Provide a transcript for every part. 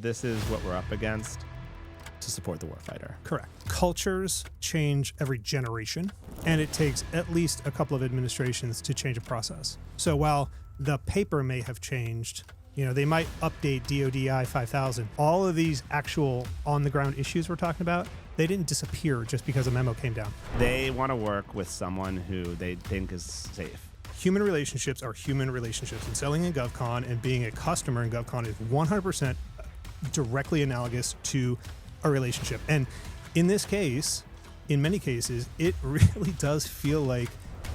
This is what we're up against to support the warfighter. Correct. Cultures change every generation, and it takes at least a couple of administrations to change a process. So while the paper may have changed, they might update DODI 5000. All of these actual on-the-ground issues we're talking about, they didn't disappear just because a memo came down. They want to work with someone who they think is safe. Human relationships are human relationships, and selling in GovCon and being a customer in GovCon is 100% directly analogous to a relationship. And in this case, in many cases, it really does feel like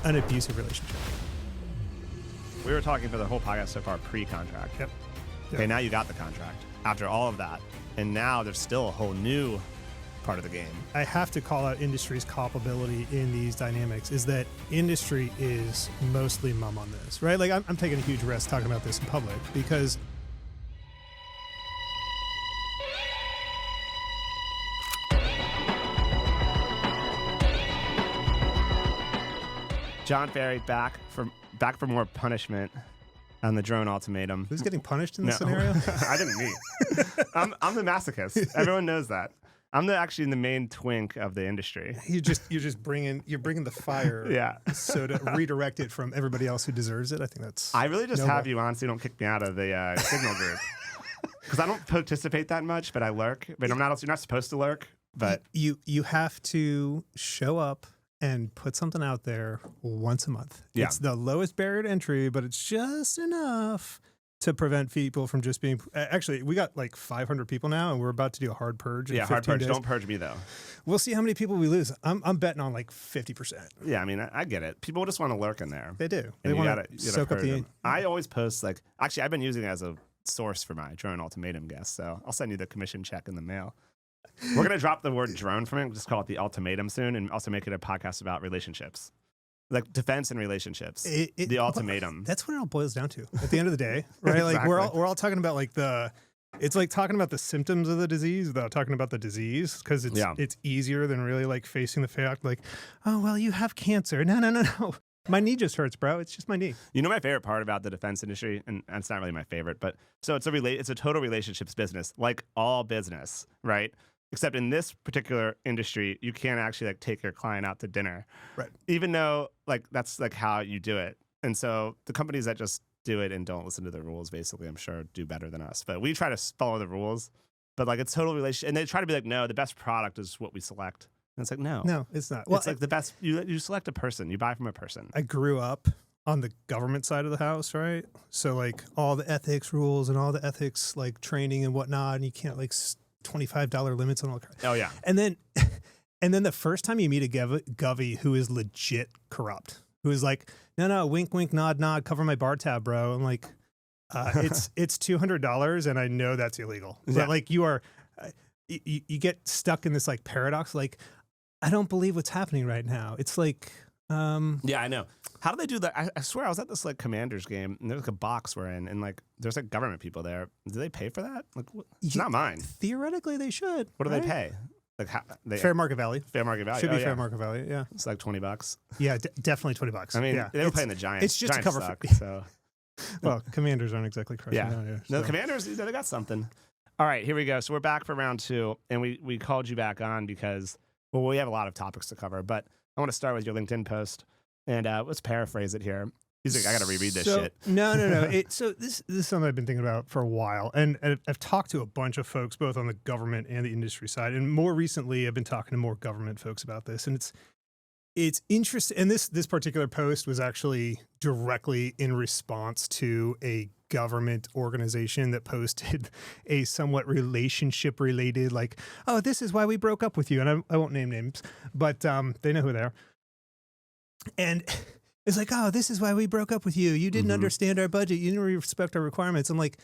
an abusive relationship. We were talking for the whole podcast so far pre-contract. Yep. Okay, now you got the contract after all of that. And now there's still a whole new part of the game. I have to call out industry's culpability in these dynamics is that industry is mostly mum on this, right? Like I'm taking a huge risk talking about this in public because John Ferry back for more punishment on the drone ultimatum. Who's getting punished in this scenario? I didn't mean. I'm the masochist. Everyone knows that. I'm actually the main twink of the industry. You're just bringing the fire. Yeah. So to redirect it from everybody else who deserves it, I think that's. I really just noble. have you on so you don't kick me out of the signal group because I don't participate that much, but I lurk. But you're not supposed to lurk. But you have to show up and put something out there once a month. Yeah. It's the lowest barrier to entry, but it's just enough to prevent people from just being... Actually, we got like 500 people now, and we're about to do a hard purge. Yeah, hard purge. Days. Don't purge me, though. We'll see how many people we lose. I'm betting on like 50%. Yeah, I mean, I get it. People just want to lurk in there. They do. And they want to soak up the... I always post, like... Actually, I've been using it as a source for my drone ultimatum guests, so I'll send you the commission check in the mail. We're going to drop the word drone from it. We'll just call it the ultimatum soon, and also make it a podcast about relationships. Like defense and relationships. The ultimatum. That's what it all boils down to at the end of the day, right? Like Exactly. we're all talking about like it's like talking about the symptoms of the disease without talking about the disease because it's easier than really like facing the fact like, oh, well, you have cancer. No. My knee just hurts, bro. It's just my knee. You know my favorite part about the defense industry, and it's not really my favorite, but so it's a total relationships business, like all business, right? Except in this particular industry, you can't actually like take your client out to dinner, right? Even though like that's like how you do it. And so the companies that just do it and don't listen to the rules, basically, I'm sure do better than us. But we try to follow the rules. But like it's total relationship, and they try to be like, no, the best product is what we select. And it's like, no, it's not. Well, it's like the best. You select a person. You buy from a person. I grew up on the government side of the house, right? So like all the ethics rules and all the ethics like training and whatnot, and you can't like $25 limits on all the. Oh yeah. And then the first time you meet a govie who is legit corrupt, who is like, no, wink, wink, nod, nod, cover my bar tab, bro. I'm like, it's $200, and I know that's illegal. Yeah. But like you are, you get stuck in this like paradox. Like, I don't believe what's happening right now. It's like, yeah, I know. How do they do that? I swear I was at this like Commanders game, and there's like a box we're in, and like there's like government people there. Do they pay for that? Like, it's not mine. Theoretically, they should. What do they pay? Like fair market value. Fair market value Should be fair market value. Yeah, it's like $20. Yeah, definitely $20. I mean, yeah, they were playing the Giants. It's just Giants to cover. Suck, so. Well, Commanders aren't exactly crushing yeah. down here. No, So. the Commanders, they got something. All right, here we go. So we're back for round 2, and we called you back on because, well, we have a lot of topics to cover, but I want to start with your LinkedIn post, and let's paraphrase it here. He's like, I got to reread this shit. No. So this is something I've been thinking about for a while, and I've talked to a bunch of folks, both on the government and the industry side, and more recently, I've been talking to more government folks about this, and it's interesting. And this particular post was actually directly in response to a government organization that posted a somewhat relationship related, like, oh, this is why we broke up with you. And I won't name names, but they know who they are. And it's like, oh, this is why we broke up with you. You didn't understand our budget. You didn't respect our requirements. I'm like,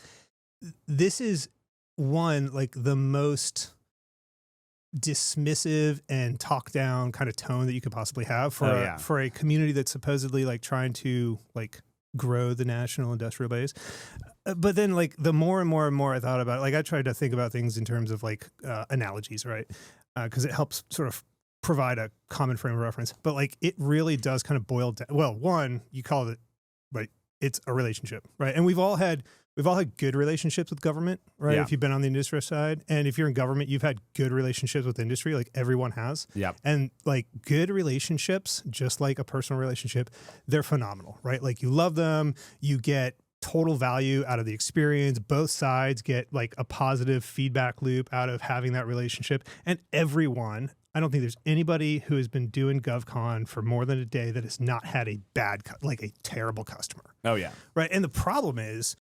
this is one, like the most dismissive and talk down kind of tone that you could possibly have for a community that's supposedly like trying to like grow the national industrial base. But then like the more and more and more I thought about it, like I tried to think about things in terms of like analogies, right? Because it helps sort of provide a common frame of reference. But like it really does kind of boil down. Well, one, you call it like it's a relationship, right? And we've all had we've all had good relationships with government, right? Yeah. If you've been on the industry side, and if you're in government, you've had good relationships with industry, like everyone has. Yep. And like good relationships, just like a personal relationship, they're phenomenal, right? Like you love them, you get total value out of the experience. Both sides get like a positive feedback loop out of having that relationship. And everyone, I don't think there's anybody who has been doing GovCon for more than a day that has not had a like a terrible customer. Oh yeah. Right. And the problem is,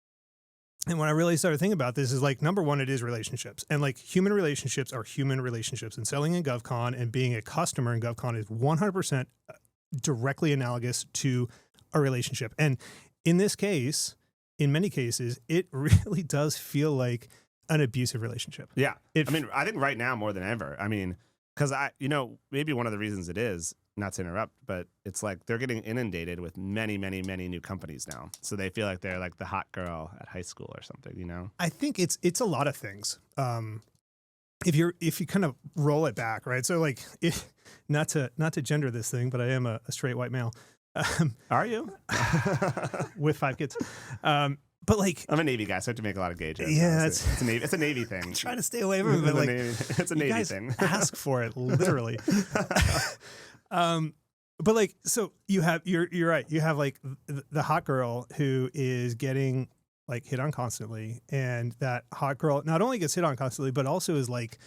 and when I really started thinking about this is like, number one, it is relationships, and like human relationships are human relationships, and selling in GovCon and being a customer in GovCon is 100% directly analogous to a relationship. And in this case, in many cases, it really does feel like an abusive relationship. Yeah. I mean, I think right now more than ever, I mean, because maybe one of the reasons it is, not to interrupt, but it's like they're getting inundated with many, many, many new companies now. So they feel like they're like the hot girl at high school or something, you know? I think it's a lot of things. If you kind of roll it back, right? So like, not to gender this thing, but I am a straight white male. Are you? With 5 kids. But like, I'm a Navy guy, so I have to make a lot of gay jokes. Yeah, it's a Navy thing. I'm trying to stay away from it, but like, it's a Navy thing. Ask for it, literally. But like, so you're right. You have like the hot girl who is getting like hit on constantly, and that hot girl not only gets hit on constantly, but also is like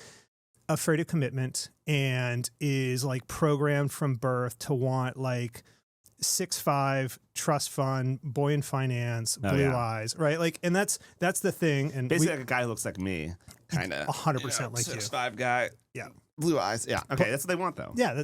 afraid of commitment and is like programmed from birth to want like 6'5", trust fund, boy in finance, blue eyes, right? Like, and that's the thing. And basically, like a guy who looks like me, kind of 100% like you. 6'5" guy, yeah, blue eyes, yeah. Okay, that's what they want, though. Yeah,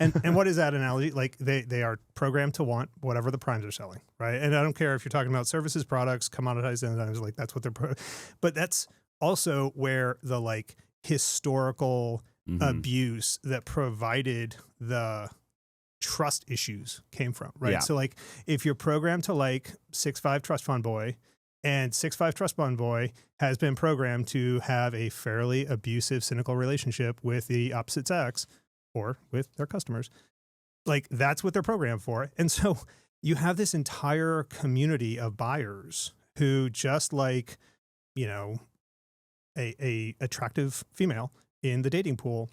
and what is that analogy? Like they are programmed to want whatever the primes are selling, right? And I don't care if you're talking about services, products, commoditized enzymes, like that's what they're. But that's also where the like historical abuse that provided the trust issues came from, right? Yeah. So like if you're programmed to like 6'5" trust fund boy, and 6'5" trust fund boy has been programmed to have a fairly abusive, cynical relationship with the opposite sex or with their customers, like that's what they're programmed for. And so you have this entire community of buyers who just like, you know, a attractive female in the dating pool,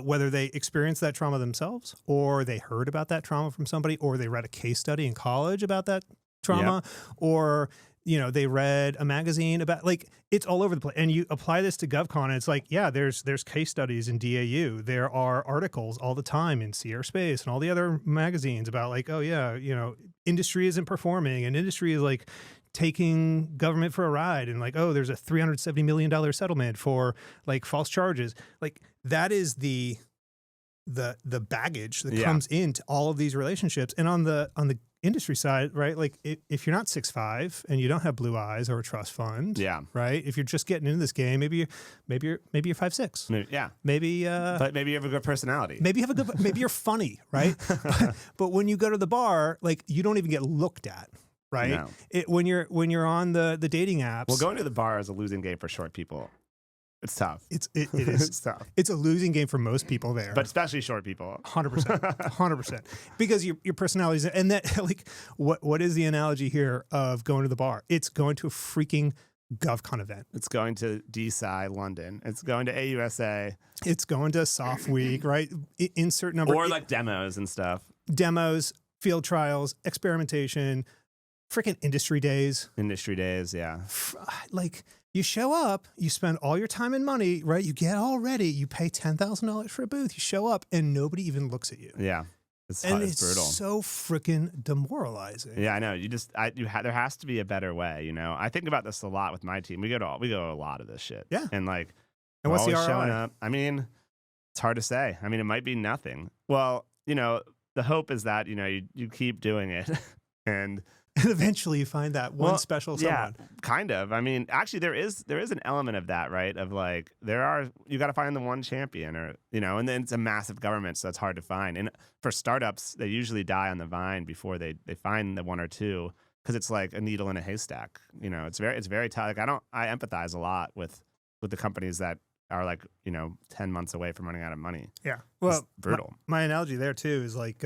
whether they experienced that trauma themselves or they heard about that trauma from somebody or they read a case study in college about that trauma, or, you know, they read a magazine about, like, it's all over the place. And you apply this to GovCon and it's like, yeah, there's case studies in DAU. There are articles all the time in Sierra Space and all the other magazines about like, oh yeah, you know, industry isn't performing and industry is like taking government for a ride, and like, oh, there's a $370 million settlement for like false charges. Like that is the baggage that comes into all of these relationships. And on the industry side, right? Like if you're not 6'5" and you don't have blue eyes or a trust fund, right? If you're just getting into this game, maybe you're 5'6". Yeah. Maybe but maybe you have a good personality. Maybe you're funny, right? but when you go to the bar, like you don't even get looked at. Right. No. When you're on the dating apps. Well, going to the bar is a losing game for short people. It's tough. It is. It's tough. It's a losing game for most people there, but especially short people. 100%, because your personalities, and that like what is the analogy here of going to the bar? It's going to a freaking GovCon event. It's going to DSci London. It's going to AUSA. It's going to Soft Week, right? Insert number or like demos and stuff. Demos, field trials, experimentation. Freaking industry days. Industry days, yeah. Like you show up, you spend all your time and money, right? You get all ready, you pay $10,000 for a booth, you show up, and nobody even looks at you. Yeah, it's brutal. It's so freaking demoralizing. Yeah, I know. There has to be a better way. You know, I think about this a lot with my team. We go to a lot of this shit. Yeah, and like, and what's the ROI? Showing up. I mean, it's hard to say. I mean, it might be nothing. Well, you know, the hope is that you keep doing it, and eventually you find that one special someone. Yeah, kind of. I mean, actually, there is an element of that, right? Of like, you got to find the one champion, or and then it's a massive government, so it's hard to find. And for startups, they usually die on the vine before they find the one or two, because it's like a needle in a haystack. It's very tough. Like I empathize a lot with the companies that are like 10 months away from running out of money. Yeah, well, it's brutal. My analogy there too is like,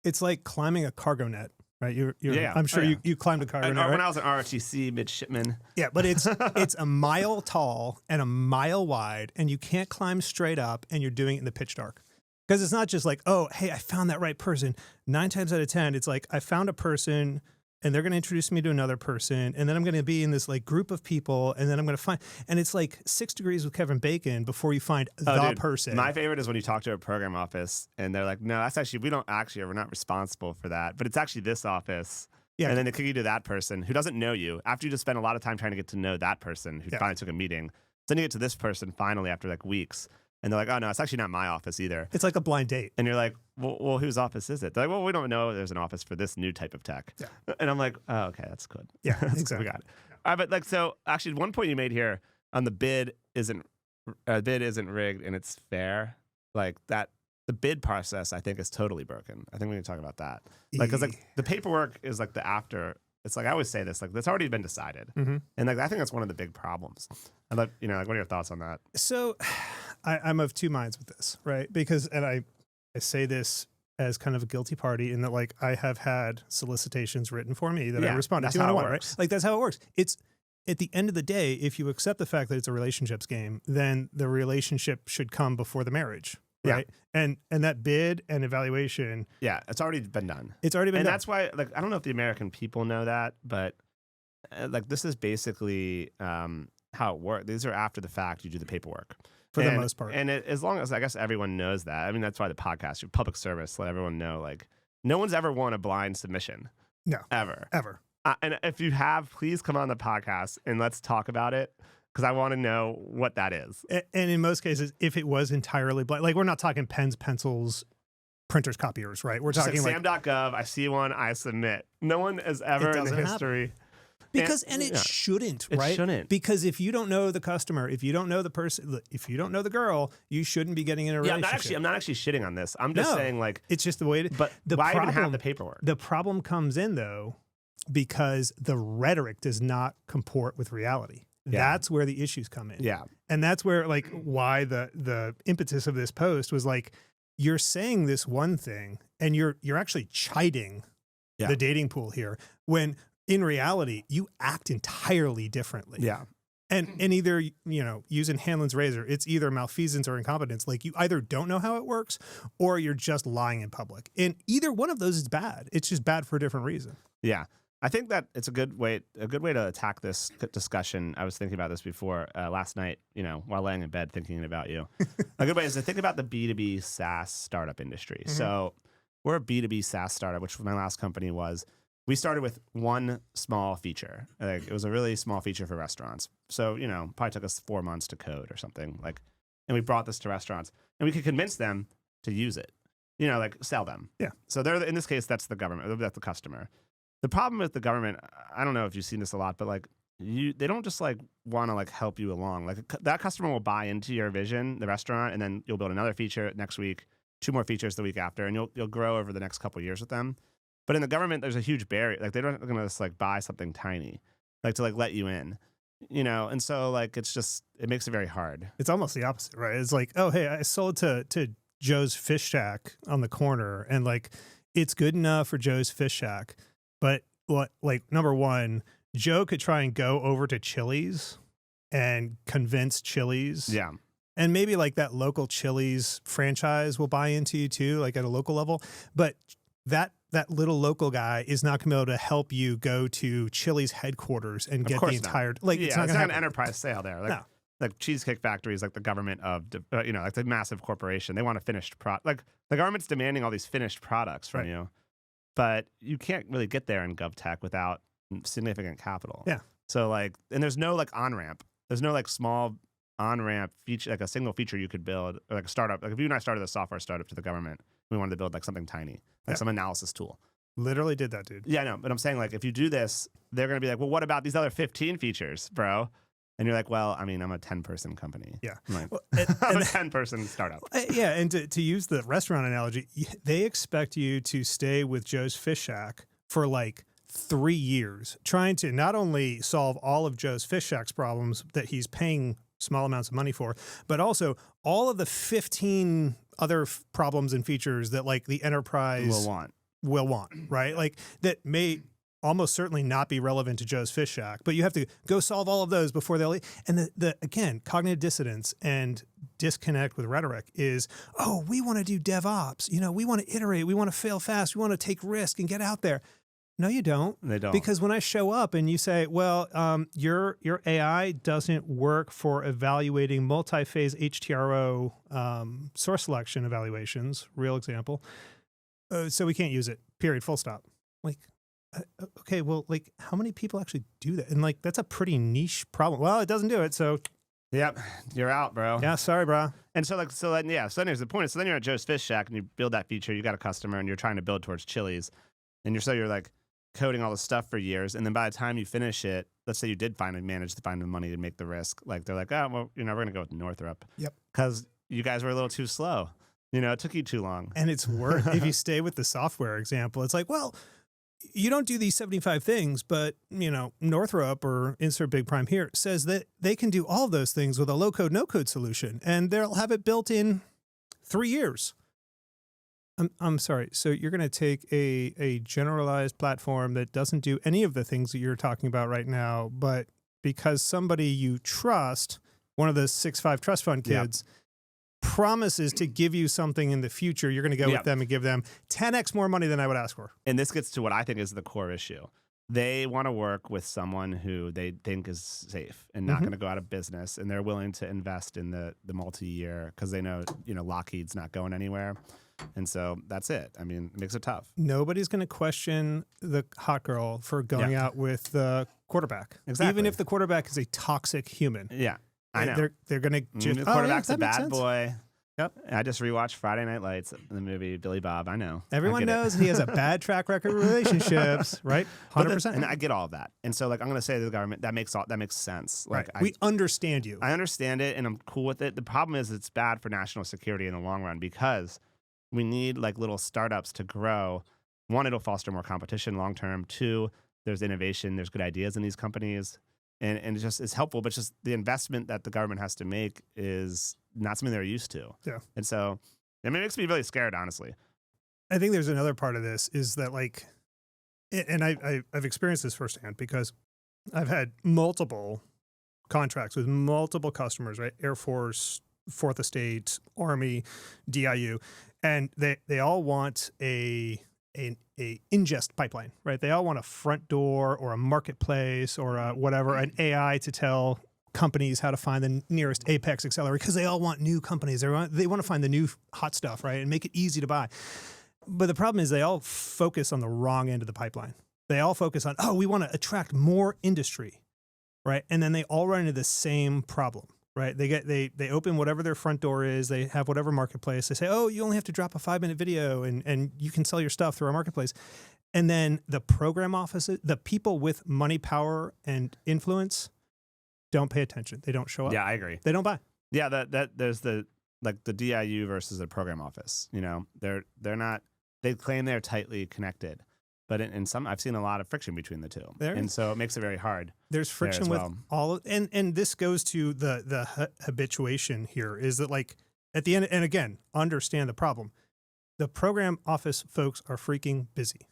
it's like climbing a cargo net. right? Yeah. I'm sure Oh, yeah. you climbed a car. And right? when I was an ROTC midshipman. Yeah, but it's a mile tall and a mile wide, and you can't climb straight up, and you're doing it in the pitch dark. Because it's not just like, oh, hey, I found that right person. 9 times out of 10, it's like I found a person, and they're going to introduce me to another person, and then I'm going to be in this like group of people, and then I'm going to find, and it's like 6 degrees with Kevin Bacon before you find the person. My favorite is when you talk to a program office, and they're like, no, that's actually, we're not responsible for that, but it's actually this office. Yeah. And then they kick you to that person who doesn't know you after you just spend a lot of time trying to get to know that person who finally took a meeting. Then you get to this person finally after like weeks. And they're like, oh, no, it's actually not my office either. It's like a blind date. And you're like, well, whose office is it? They're like, well, we don't know there's an office for this new type of tech. Yeah. And I'm like, oh, okay, that's good. Yeah, exactly. We got it. Yeah. All right, but like, so actually one point you made here on the bid isn't rigged and it's fair. Like that, the bid process, I think, is totally broken. I think we need to talk about that. Like, because like the paperwork is like the after. It's like I always say this, like that's already been decided, and like I think that's one of the big problems. I'd like, like, what are your thoughts on that? So, I'm of two minds with this, right? Because, and I say this as kind of a guilty party in that, like, I have had solicitations written for me that I responded to. Right? Like that's how it works. It's at the end of the day, if you accept the fact that it's a relationships game, then the relationship should come before the marriage. Right. And that bid and evaluation. Yeah. It's already been done. It's already been done. And that's why, like, I don't know if the American people know that, but like, this is basically how it works. These are after the fact, you do the paperwork. For the most part. And as long as, I guess, everyone knows that. I mean, that's why the podcast, your public service, let everyone know, like, no one's ever won a blind submission. No. Ever. And if you have, please come on the podcast and let's talk about it. Because I want to know what that is. And in most cases, if it was entirely blind, like we're not talking pens, pencils, printers, copiers, right? We're talking like sam.gov, I see one, I submit. No one has ever in the history. Because it shouldn't, right? It shouldn't. Because if you don't know the customer, if you don't know the person, if you don't know the girl, you shouldn't be getting in a relationship. I'm not actually shitting on this. I'm just saying, like, it's just the way it is. But why even have the paperwork? The problem comes in though, because the rhetoric does not comport with reality. Yeah. That's where the issues come in. Yeah. And that's where, like, why the impetus of this post was like, you're saying this one thing and you're actually chiding the dating pool here when in reality you act entirely differently. Yeah. And either, using Hanlon's razor, it's either malfeasance or incompetence. Like you either don't know how it works or you're just lying in public. And either one of those is bad. It's just bad for a different reason. Yeah. I think that it's a good way to attack this discussion. I was thinking about this before last night, while laying in bed thinking about you. A good way is to think about the B2B SaaS startup industry. So we're a B2B SaaS startup, which my last company was. We started with one small feature. Like, it was a really small feature for restaurants. So, probably took us 4 months to code or something. Like, and we brought this to restaurants and we could convince them to use it, like sell them. Yeah. So in this case, that's the government, that's the customer. The problem with the government, I don't know if you've seen this a lot, but like they don't just like want to like help you along. Like that customer will buy into your vision, the restaurant, and then you'll build another feature next week, 2 more features the week after, and you'll grow over the next couple of years with them. But in the government, there's a huge barrier. Like they're not going to just like buy something tiny, like to like let you in, And so like it makes it very hard. It's almost the opposite, right? It's like, oh hey, I sold to Joe's Fish Shack on the corner, and like it's good enough for Joe's Fish Shack. But like number one, Joe could try and go over to Chili's and convince Chili's. Yeah. And maybe like that local Chili's franchise will buy into you too, like at a local level. But that little local guy is not going to be able to help you go to Chili's headquarters and get the entire, like, it's not an enterprise sale there. Like, like Cheesecake Factory is like the government of, like the massive corporation. They want a finished product. Like the government's demanding all these finished products from you. But you can't really get there in GovTech without significant capital. Yeah. So like, and there's no like on-ramp. There's no like small on-ramp feature, like a single feature you could build, or like a startup. Like if you and I started a software startup to the government, we wanted to build like something tiny, like some analysis tool. Literally did that, dude. Yeah, I know. But I'm saying like, if you do this, they're going to be like, well, what about these other 15 features, bro? And you're like, well, I mean, I'm a 10-person company. Yeah. I'm, like, I'm a 10-person startup. Yeah. And to use the restaurant analogy, they expect you to stay with Joe's Fish Shack for like 3 years, trying to not only solve all of Joe's Fish Shack's problems that he's paying small amounts of money for, but also all of the 15 other problems and features that like the enterprise will want. will want, right? Like that may almost certainly not be relevant to Joe's Fish Shack, but you have to go solve all of those before they'll. And again, cognitive dissonance and disconnect with rhetoric is, oh, we want to do DevOps. We want to iterate. We want to fail fast. We want to take risk and get out there. No, you don't. They don't. Because when I show up and you say, well, your AI doesn't work for evaluating multi-phase HTRO source selection evaluations, real example, so we can't use it, period, full stop. Like, okay, well, like, how many people actually do that? And, like, that's a pretty niche problem. Well, it doesn't do it, so... Yep, you're out, bro. Yeah, sorry, bro. And so then here's the point. So then you're at Joe's Fish Shack and you build that feature. You got a customer and you're trying to build towards Chili's, and you're like coding all this stuff for years, and then by the time you finish it, let's say you did manage to find the money to make the risk. Like they're like, oh, well, we're gonna go with Northrop. Yep. Because you guys were a little too slow. It took you too long. And it's worth if you stay with the software example. It's like, well, you don't do these 75 things, but, Northrop or insert big prime here says that they can do all of those things with a low-code, no-code solution, and they'll have it built in 3 years. I'm sorry. So you're going to take a generalized platform that doesn't do any of the things that you're talking about right now, but because somebody you trust, one of the 6'5" trust fund kids, promises to give you something in the future, you're going to go with them and give them 10x more money than I would ask for. And this gets to what I think is the core issue. They want to work with someone who they think is safe and not going to go out of business, and they're willing to invest in the multi-year because they know, Lockheed's not going anywhere. And so that's it. I mean, it makes it tough. Nobody's going to question the hot girl for going out with the quarterback. Exactly. Even if the quarterback is a toxic human. Yeah, I know. They're going to just... The quarterback's a bad sense. boy. Yep. I just rewatched Friday Night Lights, the movie Billy Bob. I know. Everyone knows he has a bad track record with relationships, right? 100%. And I get all of that. And so, I'm going to say to the government, that makes sense. Right. We understand you. I understand it, and I'm cool with it. The problem is it's bad for national security in the long run because we need little startups to grow. One, it'll foster more competition long term. Two, there's innovation. There's good ideas in these companies. And it's helpful, but just the investment that the government has to make is not something they're used to. Yeah. And so, it makes me really scared, honestly. I think there's another part of this is that and I've experienced this firsthand because I've had multiple contracts with multiple customers, right? Air Force, Fourth Estate, Army, DIU, and they all want a ingest pipeline, right? They all want a front door or a marketplace or whatever, an AI to tell companies how to find the nearest Apex accelerator because they all want new companies. They want to find the new hot stuff, right? And make it easy to buy. But the problem is they all focus on the wrong end of the pipeline. They all focus on, we want to attract more industry, right? And then they all run into the same problem. Right, they open whatever their front door is. They have whatever marketplace. They say, "Oh, you only have to drop a 5-minute video, and you can sell your stuff through our marketplace." And then the program offices, the people with money, power, and influence, don't pay attention. They don't show up. Yeah, I agree. They don't buy. Yeah, that there's the DIU versus the program office. They're not. They claim they're tightly connected. But in some, I've seen a lot of friction between the two. And so it makes it very hard. There's friction with all of, and this goes to the habituation here is that at the end, and again, understand the problem. The program office folks are freaking busy,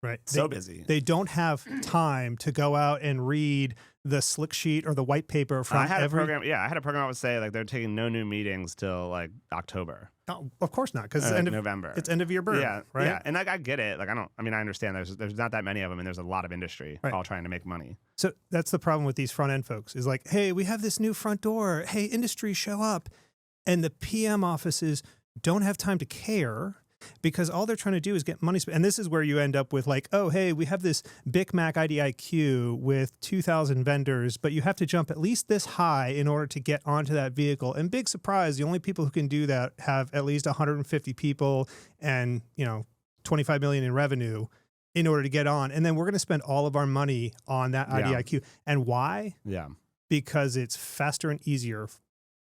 right? Busy. They don't have time to go out and read the slick sheet or the white paper from I had a program office say they're taking no new meetings till October. Oh, of course not, because November. It's end of year burn. Yeah, right. Yeah, and I get it. I understand. There's not that many of them, and there's a lot of industry all trying to make money. So that's the problem with these front end folks. Is hey, we have this new front door. Hey, industry, show up, and the PM offices don't have time to care because all they're trying to do is get money spent. And this is where you end up with hey, we have this Big Mac IDIQ with 2,000 vendors, but you have to jump at least this high in order to get onto that vehicle. And big surprise, the only people who can do that have at least 150 people and, 25 million in revenue in order to get on. And then we're going to spend all of our money on that IDIQ. And why? Yeah. Because it's faster and easier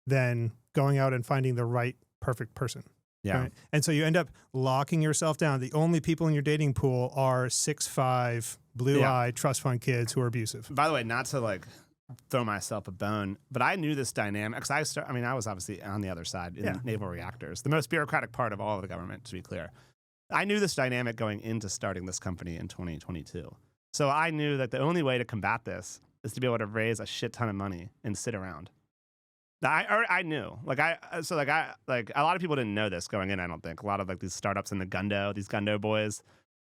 than going out and finding the right perfect person. Yeah. Right? And so you end up locking yourself down. The only people in your dating pool are 6'5", blue-eyed trust fund kids who are abusive. By the way, not to throw myself a bone, but I knew this dynamic because I was obviously on the other side in naval reactors, the most bureaucratic part of all of the government, to be clear. I knew this dynamic going into starting this company in 2022. So I knew that the only way to combat this is to be able to raise a shit ton of money and sit around. I knew, like a lot of people didn't know this going in. I don't think a lot of like these startups in these Gundo boys,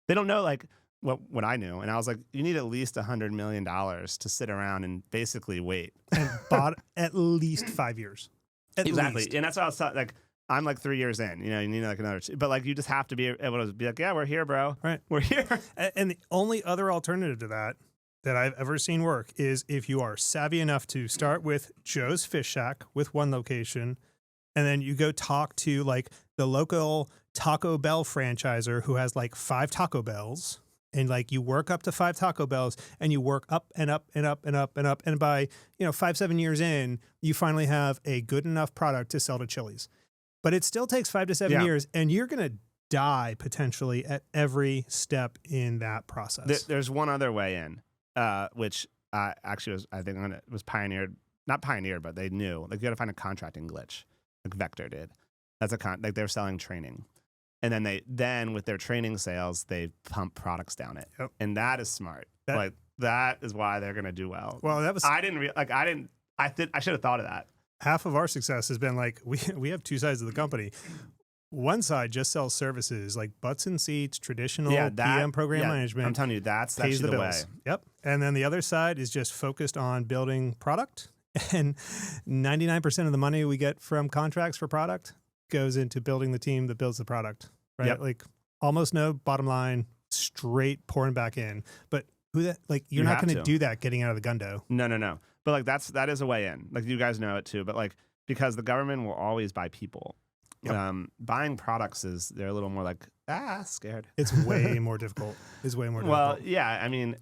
they don't know like what I knew. And I was like, you need at least $100 million to sit around and basically wait. And bought at least 5 years. Exactly. Least. And that's what I was like. I'm like 3 years in, you know, you need like another, but like you just have to be able to be like, yeah, we're here, bro. Right. We're here. And the only other alternative to that I've ever seen work is if you are savvy enough to start with Joe's Fish Shack with one location, and then you go talk to like the local Taco Bell franchiser who has like 5 Taco Bells, and like you work up to 5 Taco Bells, and you work up and up and up and up and up, and by 5-7 years in, you finally have a good enough product to sell to Chili's. But it still takes 5 to 7 years, and you're gonna die potentially at every step in that process. There's one other way in. Which actually was, I think, was pioneered, not pioneered, but they knew. Like, you got to find a contracting glitch, like Vector did. That's like they're selling training. And then with their training sales, they pump products down it. Yep. And that is smart. That is why they're going to do well. Well, that was... I should have thought of that. Half of our success has been like, we have 2 sides of the company. One side just sells services like butts and seats, traditional PM program management. I'm telling you, that's pays the bills. way. Yep. And then the other side is just focused on building product. And 99% of the money we get from contracts for product goes into building the team that builds the product. Right. Yep. Like almost no bottom line, straight pouring back in. But you're not going to do that getting out of the Gundo. No. But like that is a way in. Like you guys know it too. But like because the government will always buy people. Yep. Buying products they're a little more like scared. It's way more difficult. Well, yeah, I mean,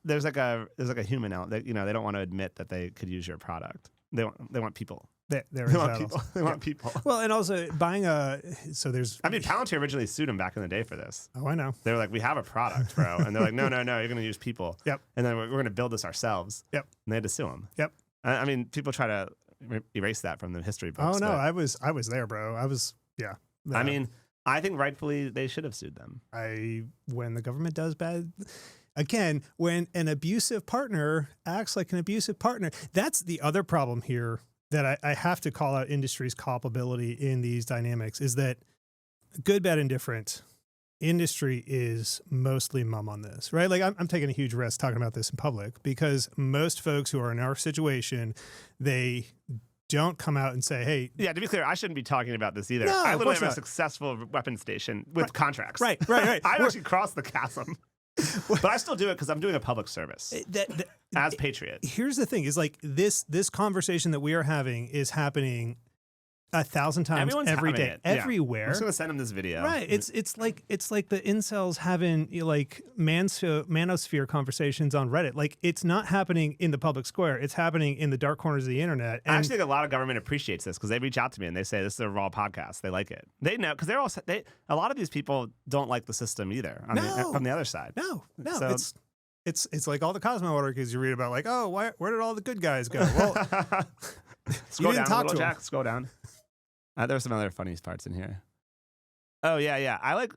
there's like a human element that they don't want to admit that they could use your product. They want people. They want people. They want people. Well, and also buying there's. I mean, Palantir originally sued him back in the day for this. Oh, I know. They were like, we have a product, bro, and they're like, no, you're going to use people. Yep. And then we're going to build this ourselves. Yep. And they had to sue him. Yep. I mean, people try to erase that from the history books. Oh no, I was there, bro. I mean, I think rightfully they should have sued them. When the government does bad, again, when an abusive partner acts like an abusive partner, that's the other problem here that I have to call out industry's culpability in these dynamics is that good, bad, indifferent. Industry is mostly mum on this, right? Like I'm taking a huge risk talking about this in public because most folks who are in our situation, they don't come out and say, hey. Yeah, to be clear, I shouldn't be talking about this either. No, I literally have a successful weapons station with contracts. Right. I actually crossed the chasm. But I still do it because I'm doing a public service as patriot. Here's the thing is like this conversation that we are having is happening 1,000 times Everyone's every day, it. everywhere. I'm just gonna send him this video. Right. It's like the incels having like manosphere conversations on Reddit. Like it's not happening in the public square. It's happening in the dark corners of the internet. And I actually think a lot of government appreciates this because they reach out to me and they say this is a raw podcast. They like it. They know because a lot of these people don't like the system either from the other side. No. So, it's like all the Cosmo articles you read about. Like, oh, where did all the good guys go? Well, scroll down a little, Jack. Scroll down. There's some other funny parts in here. Oh yeah. I like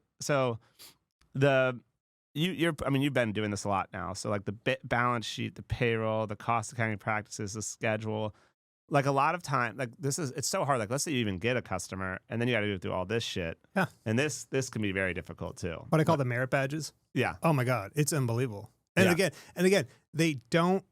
you've been doing this a lot now. So like the balance sheet, the payroll, the cost accounting practices, the schedule. Like a lot of time, like it's so hard. Like let's say you even get a customer, and then you got to go through all this shit. Yeah. And this can be very difficult too. What I call the merit badges. Yeah. Oh my God, it's unbelievable. And again, they don't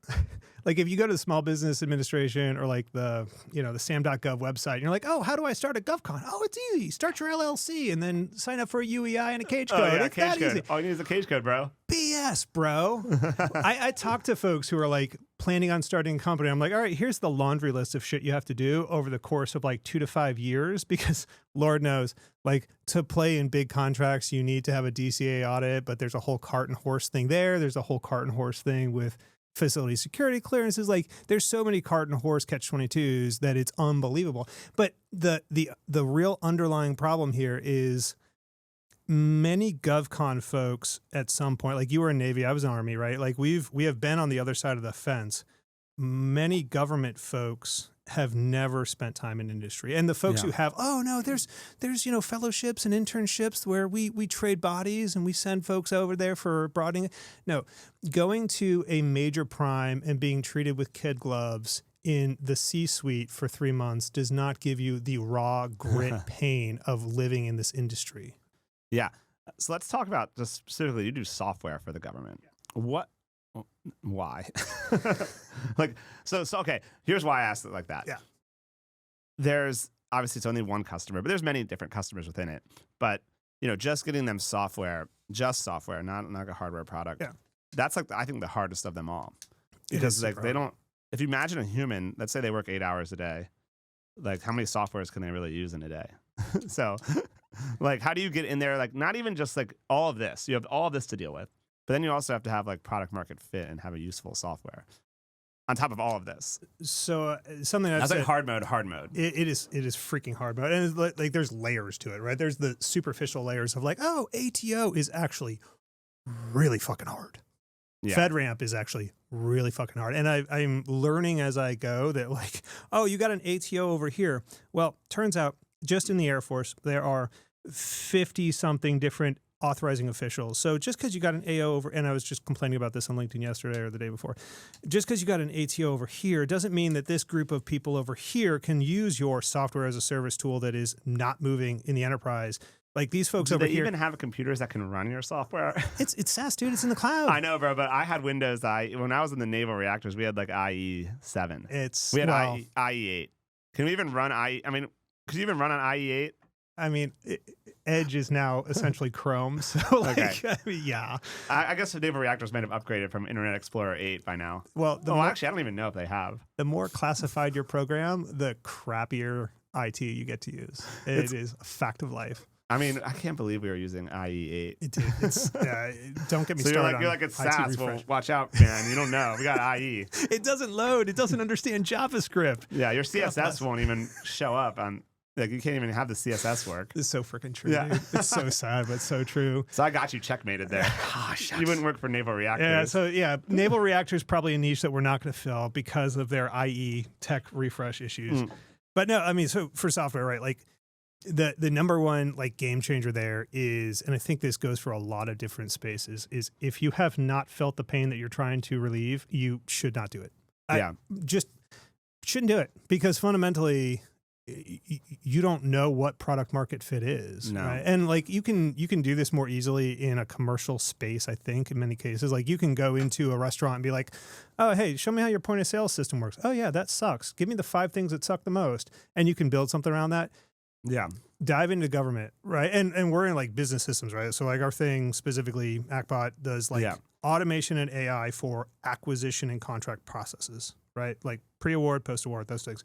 like if you go to the Small Business Administration or like the SAM.gov website, and you're like, oh, how do I start a GovCon? Oh, it's easy. Start your LLC and then sign up for a UEI and a cage code. Yeah, it's cage that code. easy. All you need is a cage code, bro. BS, bro. I talk to folks who are like planning on starting a company. I'm like, all right, here's the laundry list of shit you have to do over the course of like 2 to 5 years because Lord knows, like to play in big contracts, you need to have a DCA audit, but there's a whole cart and horse thing there. There's a whole cart and horse thing with facility security clearances. Like there's so many cart and horse catch-22s that it's unbelievable. But the real underlying problem here is many GovCon folks at some point, like you were in Navy, I was in Army, right? Like we have been on the other side of the fence. many government folks have never spent time in industry. And the folks who have, oh no, there's fellowships and internships where we trade bodies and we send folks over there for broadening. No, going to a major prime and being treated with kid gloves in the C-suite for 3 months does not give you the raw grit pain of living in this industry. Yeah. So let's talk about just specifically, you do software for the government. Why? Okay, here's why I asked it like that. Yeah. There's, obviously it's only one customer, but there's many different customers within it. But, just getting them software, not like a hardware product. Yeah. That's like, I think the hardest of them all. Because like they don't, if you imagine a human, let's say they work 8 hours a day, like how many softwares can they really use in a day? So like, how do you get in there? Like, not even just like all of this, you have all of this to deal with, but then you also have to have like product market fit and have a useful software on top of all of this. So something that's like hard mode. It is freaking hard mode. And it's like there's layers to it, right? There's the superficial layers of like, oh, ATO is actually really fucking hard. Yeah. FedRAMP is actually really fucking hard. And I'm learning as I go that like, oh, you got an ATO over here. Well, turns out just in the Air Force, there are 50-something different authorizing officials. So just because you got an AO over, and I was just complaining about this on LinkedIn yesterday or the day before, just because you got an ATO over here doesn't mean that this group of people over here can use your software as a service tool that is not moving in the enterprise. Like these folks over here. Do they even have computers that can run your software? It's SaaS, dude. It's in the cloud. I know, bro, but I had Windows. When I was in the naval reactors, we had like IE7. We had IE8. Can we even run IE? I mean, could you even run on IE8? I mean, Edge is now essentially Chrome. So, like, okay. I mean, yeah. I guess the naval reactors might have upgraded from Internet Explorer 8 by now. Well, actually, I don't even know if they have. The more classified your program, the crappier IT you get to use. It is a fact of life. I mean, I can't believe we were using IE8. It's don't get me started. So you're like it's SaaS. Well, watch out, man. You don't know. We got IE. It doesn't load. It doesn't understand JavaScript. Yeah, your CSS won't even show up on. Like you can't even have the CSS work. It's so freaking true. Yeah. Dude. It's so sad, but so true. So I got you checkmated there. You wouldn't work for naval reactors. Yeah. So naval reactors probably a niche that we're not going to fill because of their IE tech refresh issues. But no, I mean, so for software, right? Like. The number one like game changer there is, and I think this goes for a lot of different spaces, is if you have not felt the pain that you're trying to relieve, you should not do it. Just shouldn't do it because fundamentally you don't know what product market fit is. No. Right? And like you can do this more easily in a commercial space, I think, in many cases. Like you can go into a restaurant and be like, oh, hey, show me how your point of sale system works. Oh yeah, that sucks. Give me the 5 things that suck the most. And you can build something around that. Yeah. Dive into government, right? And we're in like business systems, right? So like our thing specifically, ACBot does like automation and AI for acquisition and contract processes, right? Like pre-award, post-award, those things.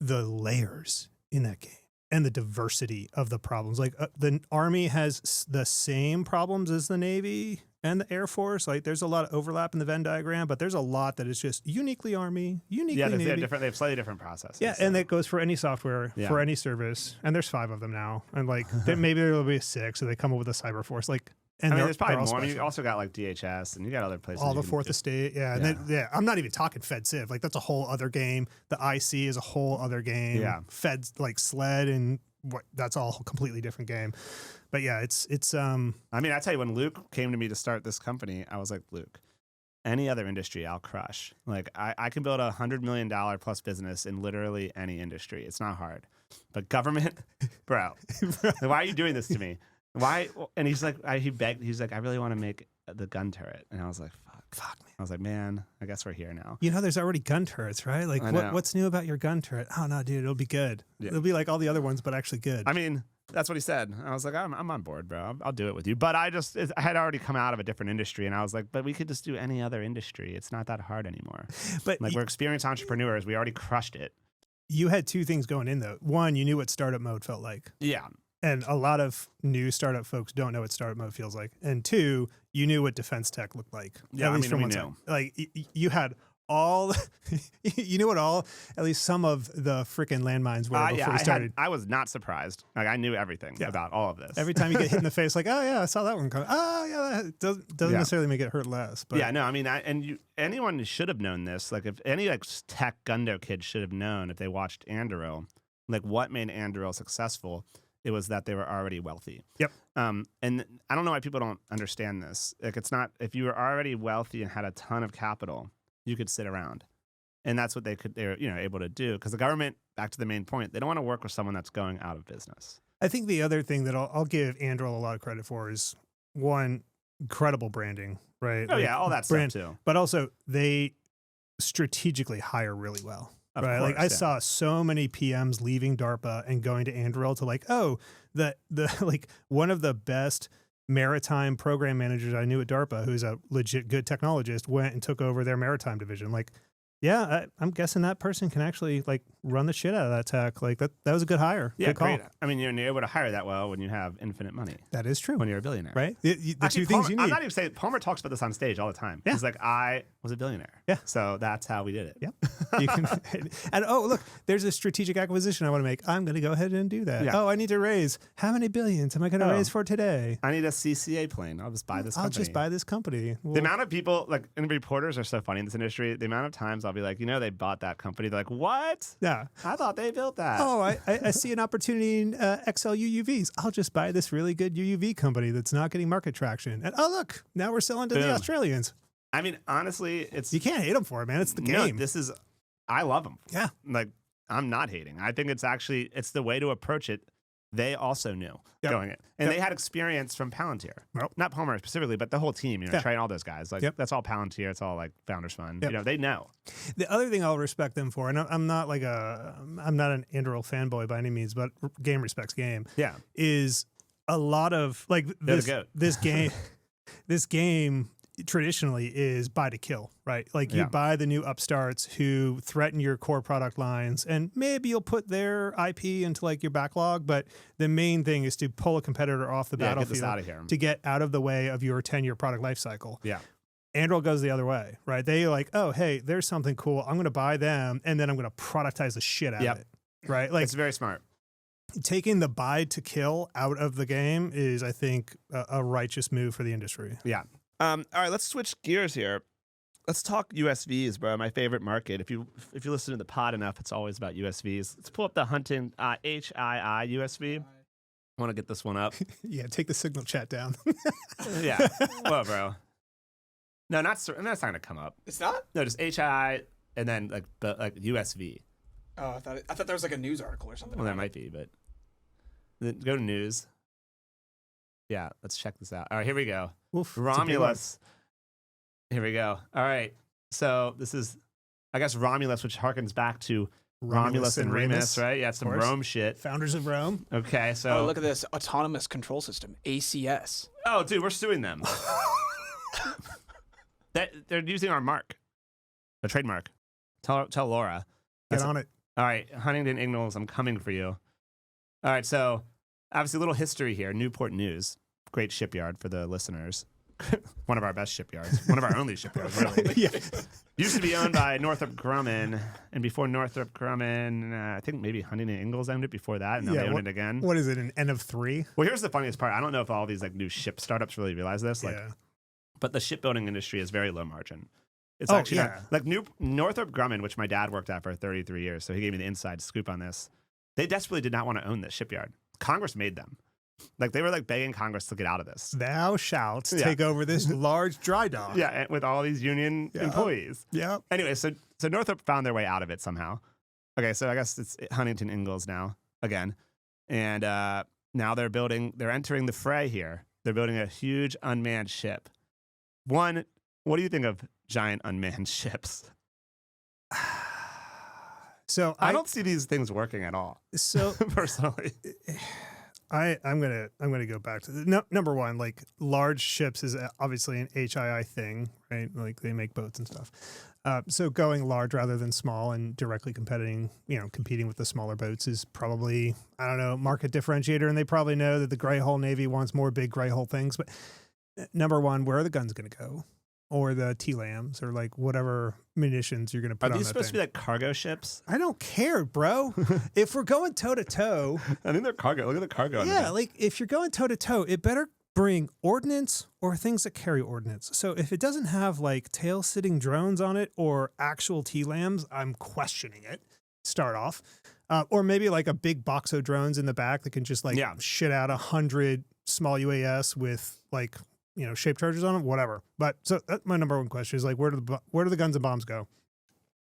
The layers in that game and the diversity of the problems. Like the Army has the same problems as the Navy and the Air Force. Like there's a lot of overlap in the Venn diagram, but there's a lot that is just uniquely Army, uniquely Navy. They have slightly different processes. Yeah, and that goes for any software, for any service. And there's 5 of them now. And like maybe there will be 6, so they come up with a cyber force. Like, and there's probably more. I mean, you also got like DHS and you got other places. All the fourth estate, And then, I'm not even talking Fed Civ. Like that's a whole other game. The IC is a whole other game. Yeah. Feds like SLED and that's all a completely different game. But yeah, it's. I mean, I tell you, when Luke came to me to start this company, I was like, Luke, any other industry, I'll crush. Like, I can build $100 million plus business in literally any industry. It's not hard. But government, bro, why are you doing this to me? Why? And he's like, he begged. He's like, I really want to make the gun turret. And I was like, fuck, man. I was like, man, I guess we're here now. You know, there's already gun turrets, right? Like, what's new about your gun turret? Oh no, dude, it'll be good. Yeah. It'll be like all the other ones, but actually good. I mean. That's what he said. I was like, I'm on board, bro. I'll do it with you. But I had already come out of a different industry, and I was like, but we could just do any other industry. It's not that hard anymore. But like we're experienced entrepreneurs. We already crushed it. You had 2 things going in though. One, you knew what startup mode felt like. Yeah. And a lot of new startup folks don't know what startup mode feels like. And 2, you knew what defense tech looked like. Yeah, I mean, we knew. Like you had all you know what at least some of the freaking landmines were before we started. I was not surprised. Like I knew everything about all of this. Every time you get hit in the face, like, oh yeah, I saw that one coming. Oh yeah, that doesn't necessarily make it hurt less. But yeah, no, I mean, anyone should have known this. Like, if any like tech Gundo kid should have known if they watched Anduril, like what made Anduril successful. It was that they were already wealthy. Yep. And I don't know why people don't understand this. Like, it's not if you were already wealthy and had a ton of capital, you could sit around, and that's what they were able to do because the government. Back to the main point, they don't want to work with someone that's going out of business. I think the other thing that I'll give Anduril a lot of credit for is one, incredible branding, right? Oh, all that stuff too. But also they strategically hire really well. Of right, course, like I saw so many PMs leaving DARPA and going to Anduril to like, the like one of the best maritime program managers I knew at DARPA, who's a legit good technologist, went and took over their maritime division. Like, yeah, I'm guessing that person can actually like run the shit out of that tech. Like that was a good hire. Yeah, good call. great. I mean, you're able to hire that well when you have infinite money. That is true. When you're a billionaire, right? The Actually, two things you need. I'm not even saying Palmer talks about this on stage all the time. Yeah. He's like, I was a billionaire. Yeah. So that's how we did it. Yep. You can, and look, there's a strategic acquisition I want to make. I'm going to go ahead and do that. Yeah. Oh, I need to raise how many billions am I going to raise for today? I need a CCA plane. I'll just buy this company. I'll just buy this company. The amount of people, like, and reporters are so funny in this industry. The amount of times I'll be like, they bought that company. They're like, what? Yeah. I thought they built that. Oh, I see an opportunity in XL UUVs. I'll just buy this really good UUV company that's not getting market traction. And look, now we're selling to the Australians. I mean, honestly, you can't hate them for it, man. It's the game. I love them. Yeah. Like, I'm not hating. I think it's the way to approach it. They also knew going it. And they had experience from Palantir. Yep. Not Palmer specifically, but the whole team, Trey and all those guys. Like, that's all Palantir. It's all like Founders Fund. Yep. They know. The other thing I'll respect them for, and I'm not an Anduril fanboy by any means, but game respects game. Yeah. Is a lot of like this game traditionally is buy to kill, right? Like you buy the new upstarts who threaten your core product lines, and maybe you'll put their IP into like your backlog, but the main thing is to pull a competitor off the battlefield, get this out of here. To get out of the way of your 10-year product life cycle. Yeah. Anduril goes the other way, right? They like, oh, hey, there's something cool. I'm going to buy them, and then I'm going to productize the shit out of it, right? Like it's very smart. Taking the buy to kill out of the game is, I think, a righteous move for the industry. Yeah. All right, let's switch gears here. Let's talk USVs, bro. My favorite market. If you listen to the pod enough, it's always about USVs. Let's pull up the Hunting HII USV. I want to get this one up. Yeah, take the signal chat down. Yeah. Well, bro. No, that's not going to come up. It's not? No, just HII and then like USV. Oh, I thought there was like a news article or something. Well, there might be, but then go to news. Yeah, let's check this out. All right, here we go. Oof, Romulus. Here we go. All right. So this is, I guess, Romulus, which harkens back to Romulus and Remus, right? Yeah, some Rome shit. Founders of Rome. Okay, so. Oh, look at this. Autonomous Control System, ACS. Oh, dude, we're suing them. They're using our mark, a trademark. Tell Laura. Get on it. All right, Huntington Ingalls, I'm coming for you. All right, so obviously a little history here. Newport News, great shipyard for the listeners. One of our best shipyards. One of our only shipyards, really. Yeah. Used to be owned by Northrop Grumman, and before Northrop Grumman, I think maybe Huntington Ingalls owned it before that, and now they own it again. What is it, an N of 3? Well, here's the funniest part. I don't know if all these like new ship startups really realize this. Yeah. But the shipbuilding industry is very low margin. It's actually not, like Northrop Grumman, which my dad worked at for 33 years, so he gave me the inside scoop on this. They desperately did not want to own this shipyard. Congress made them. Like they were like begging Congress to get out of this. Thou shalt take over this large dry dock. Yeah, and with all these union employees. Yeah. Anyway, so Northrop found their way out of it somehow. Okay, so I guess it's Huntington Ingalls now again, and now they're entering the fray here. They're building a huge unmanned ship. One, what do you think of giant unmanned ships? So I don't see these things working at all. So personally, I'm gonna go back to number one. Like large ships is obviously an HII thing, right? Like they make boats and stuff. So going large rather than small and directly competing with the smaller boats is probably, I don't know, market differentiator. And they probably know that the gray hull Navy wants more big gray hull things. But number one, where are the guns going to go? or the TLAMs or like whatever munitions you're going to put Are on these that supposed to thing. be like cargo ships? I don't care, bro. If we're going toe to toe, I think they're cargo. Look at the cargo. yeah, like if you're going toe to toe, it better bring ordnance or things that carry ordnance. So if it doesn't have like tail sitting drones on it or actual TLAMs, I'm questioning it. Start off. Or maybe like a big box of drones in the back that can just like shit out 100 small UAS with like, shape charges on them, whatever. But so that's my number one question is like, where do the guns and bombs go?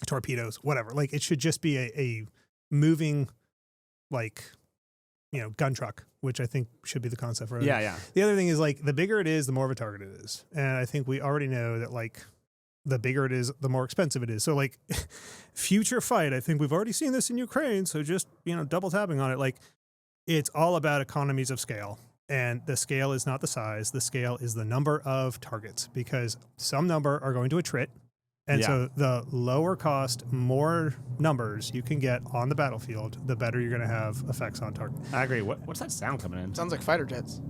Torpedoes, whatever. Like it should just be a moving, like, gun truck, which I think should be the concept for it. Yeah. The other thing is like the bigger it is, the more of a target it is. And I think we already know that like the bigger it is, the more expensive it is. So like future fight, I think we've already seen this in Ukraine. So just, double tapping on it. Like it's all about economies of scale. And the scale is not the size. The scale is the number of targets because some number are going to attrit. And so the lower cost, more numbers you can get on the battlefield, the better you're going to have effects on target. I agree. What's that sound coming in? Sounds like fighter jets.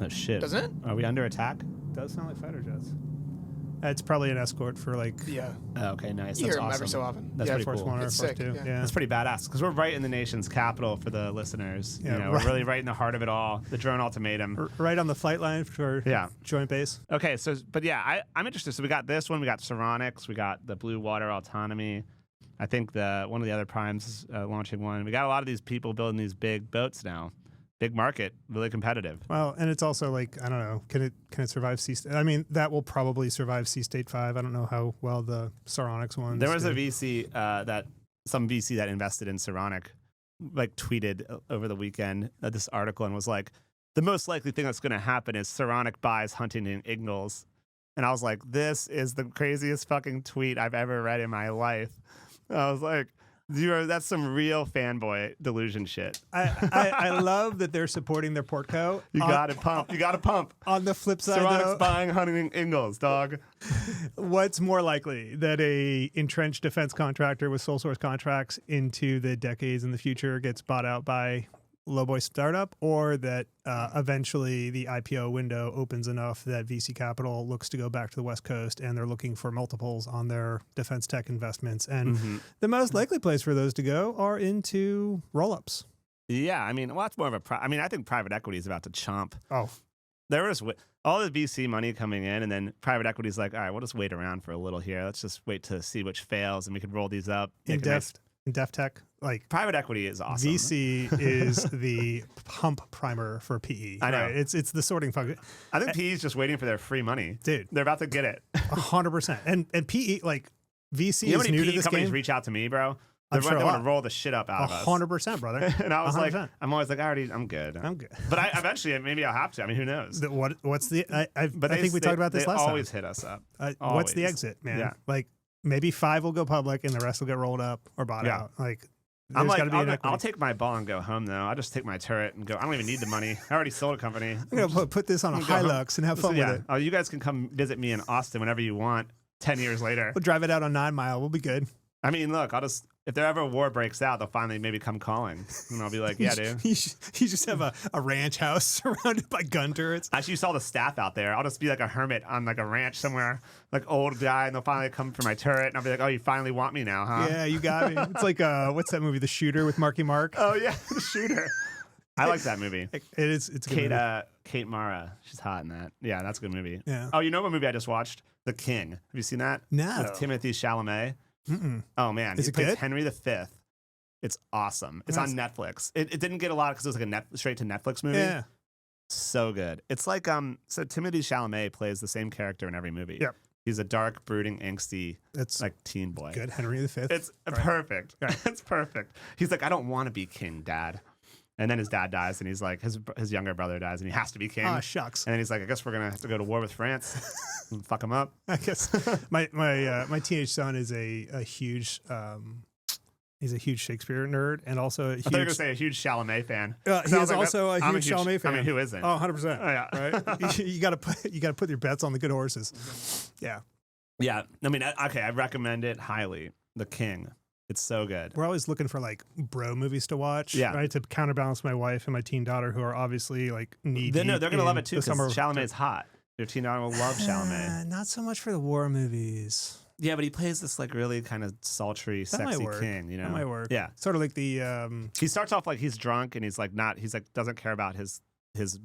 Oh, shit. Doesn't it? Are we under attack? Does sound like fighter jets. It's probably an escort for like Yeah. Oh, okay, nice. You That's hear them awesome. every so often. That's Yeah, pretty Force cool. One or It's Force sick, Two. yeah. Yeah. That's pretty badass because we're right in the nation's capital for the listeners. Yeah, We're right. really right in the heart of it all. The drone ultimatum. Right on the flight line for Joint Base. Okay, but yeah, I'm interested. So we got this one. We got Ceronics. We got the Blue Water Autonomy. I think one of the other primes is launching one. We got a lot of these people building these big boats now. Big market, really competitive. Well, and it's also like, I don't know, can it survive Sea State? I mean, that will probably survive Sea State 5. I don't know how well the Saronics one. There was a VC some VC that invested in Ceronic, like tweeted over the weekend this article and was like, the most likely thing that's going to happen is Ceronic buys Huntington Ingalls. And I was like, this is the craziest fucking tweet I've ever read in my life. I was like, that's some real fanboy delusion shit. I love that they're supporting their portco. You got to pump. You got to pump. On the flip side, Ceronic's buying Huntington Ingalls, dog. What's more likely, that a entrenched defense contractor with sole source contracts into the decades in the future gets bought out by lowboy startup, or that eventually the IPO window opens enough that VC capital looks to go back to the West Coast and they're looking for multiples on their defense tech investments? And the most likely place for those to go are into roll-ups. Yeah, I mean, well, that's more of I think private equity is about to chomp. Oh, There was all the VC money coming in, and then private equity's like, all right, we'll just wait around for a little here. Let's just wait to see which fails, and we could roll these up. in def tech, like Private equity is awesome. VC is the pump primer for PE. I know. Right? It's the sorting function. I think PE is just waiting for their free money. Dude. They're about to get it. 100%. And PE, like VC You know how is many new PE to this companies game. reach out to me, bro? I'm They sure a want lot. to roll the shit up out of us. 100%, brother. And I was 100%. like, I'm always like, I'm good. I'm good. But eventually, maybe I'll have to. I mean, who knows? What's the? I They- think we talked about this they last time. always hit us up. What's the always. exit, man? Yeah. Like maybe 5 will go public and the rest will get rolled up or bought Yeah. out. Like I'm there's like, got to be an equity. I'll take my ball and go home, though. I'll just take my turret and go. I don't even need the money. I already sold a company. I'm gonna put this on a I'm gonna go home. Hilux and have fun with it. Oh, you guys can come visit me in Austin whenever you want. 10 years later. We'll drive it out on 9 Mile. We'll be good. I mean, look, if there ever a war breaks out, they'll finally maybe come calling. And I'll be like, yeah, dude. You just have a ranch house surrounded by gun turrets. Actually, you saw the staff out there. I'll just be like a hermit on like a ranch somewhere, like old guy, and they'll finally come for my turret. And I'll be like, oh, you finally want me now, huh? Yeah, you got me. It's like what's that movie, The Shooter with Marky Mark? Oh, yeah, the shooter. I like that movie. It is. It's a good movie. Kate Mara. She's hot in that. Yeah, that's a good movie. Yeah. Oh, you know what movie I just watched? The King. Have you seen that? No. With Timothy Chalamet. Mm-mm. Oh, man. Is he it plays good? Henry V. It's awesome. It's on Netflix. It didn't get a lot because it was like a straight to Netflix movie. Yeah. So good. It's like so Timothy Chalamet plays the same character in every movie. Yep. He's a dark, brooding, angsty, It's like teen boy. good. Henry V. It's perfect. It's perfect. He's like, I don't want to be king, Dad. And then his dad dies, and he's like, his younger brother dies, and he has to be king. Oh, shucks. And then he's like, I guess we're gonna have to go to war with France and fuck him up. I guess my teenage son is a huge he's a huge Shakespeare nerd and also a huge. I thought you were gonna say a huge Chalamet fan. He is also a huge Chalamet fan. I mean, who isn't? Oh, 100%. Oh, yeah. Right? you got to put your bets on the good horses. Yeah. Yeah. I mean, okay, I recommend it highly. The King. It's so good. We're always looking for like bro movies to watch, Yeah. right? To counterbalance my wife and my teen daughter who are obviously like knee deep. No, they're gonna love it too the because summer. Chalamet's hot. $15 will love Chalamet. Not so much for the war movies. Yeah, but he plays this like really kind of sultry, That might sexy work. king. You know, That might work. Yeah, Sort of like the he starts off like he's drunk and he's like doesn't care about his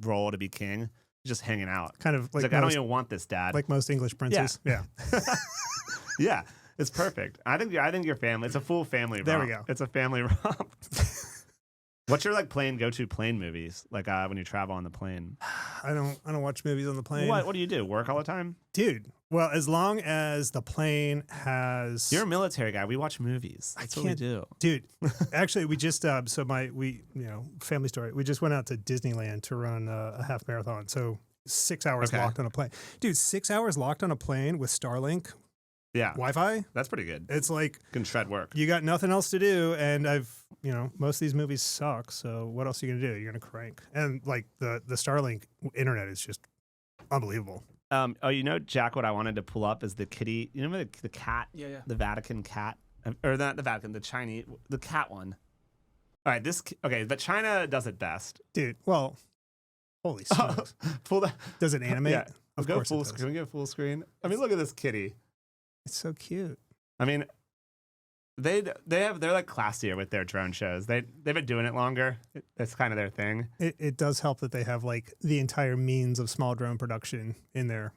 role to be king. He's just hanging out. kind of He's like like, I don't most, even want this, Dad. like most English princes. Yeah. Yeah, it's perfect. I think your family. It's a full family romp. There we go. It's a family romp. What's your like go-to plane movies? Like when you travel on the plane. I don't watch movies on the plane. What do you do? Work all the time? Dude? Well, as long as the plane has You're a military guy. We watch movies. That's what we can't- do. Dude, actually, we just family story. We just went out to Disneyland to run a half marathon. So 6 hours Okay. locked on a plane. Dude, 6 hours locked on a plane with Starlink Yeah, Wi-Fi. that's pretty good. It's like Can shred work. you got nothing else to do, and most of these movies suck. So what else are you gonna do? You're gonna crank, and like the Starlink internet is just unbelievable. Jack, what I wanted to pull up is the kitty. You know the cat? Yeah. The Vatican cat, or not the Vatican, the cat one. All right, but China does it best. Dude, well, holy smokes. Pull that. Does it animate? Yeah, Of go course it full does. screen. Can we go full screen? I mean, look at this kitty. It's so cute. I mean, they're like classier with their drone shows. They've been doing it longer. That's kind of their thing. It does help that they have like the entire means of small drone production in their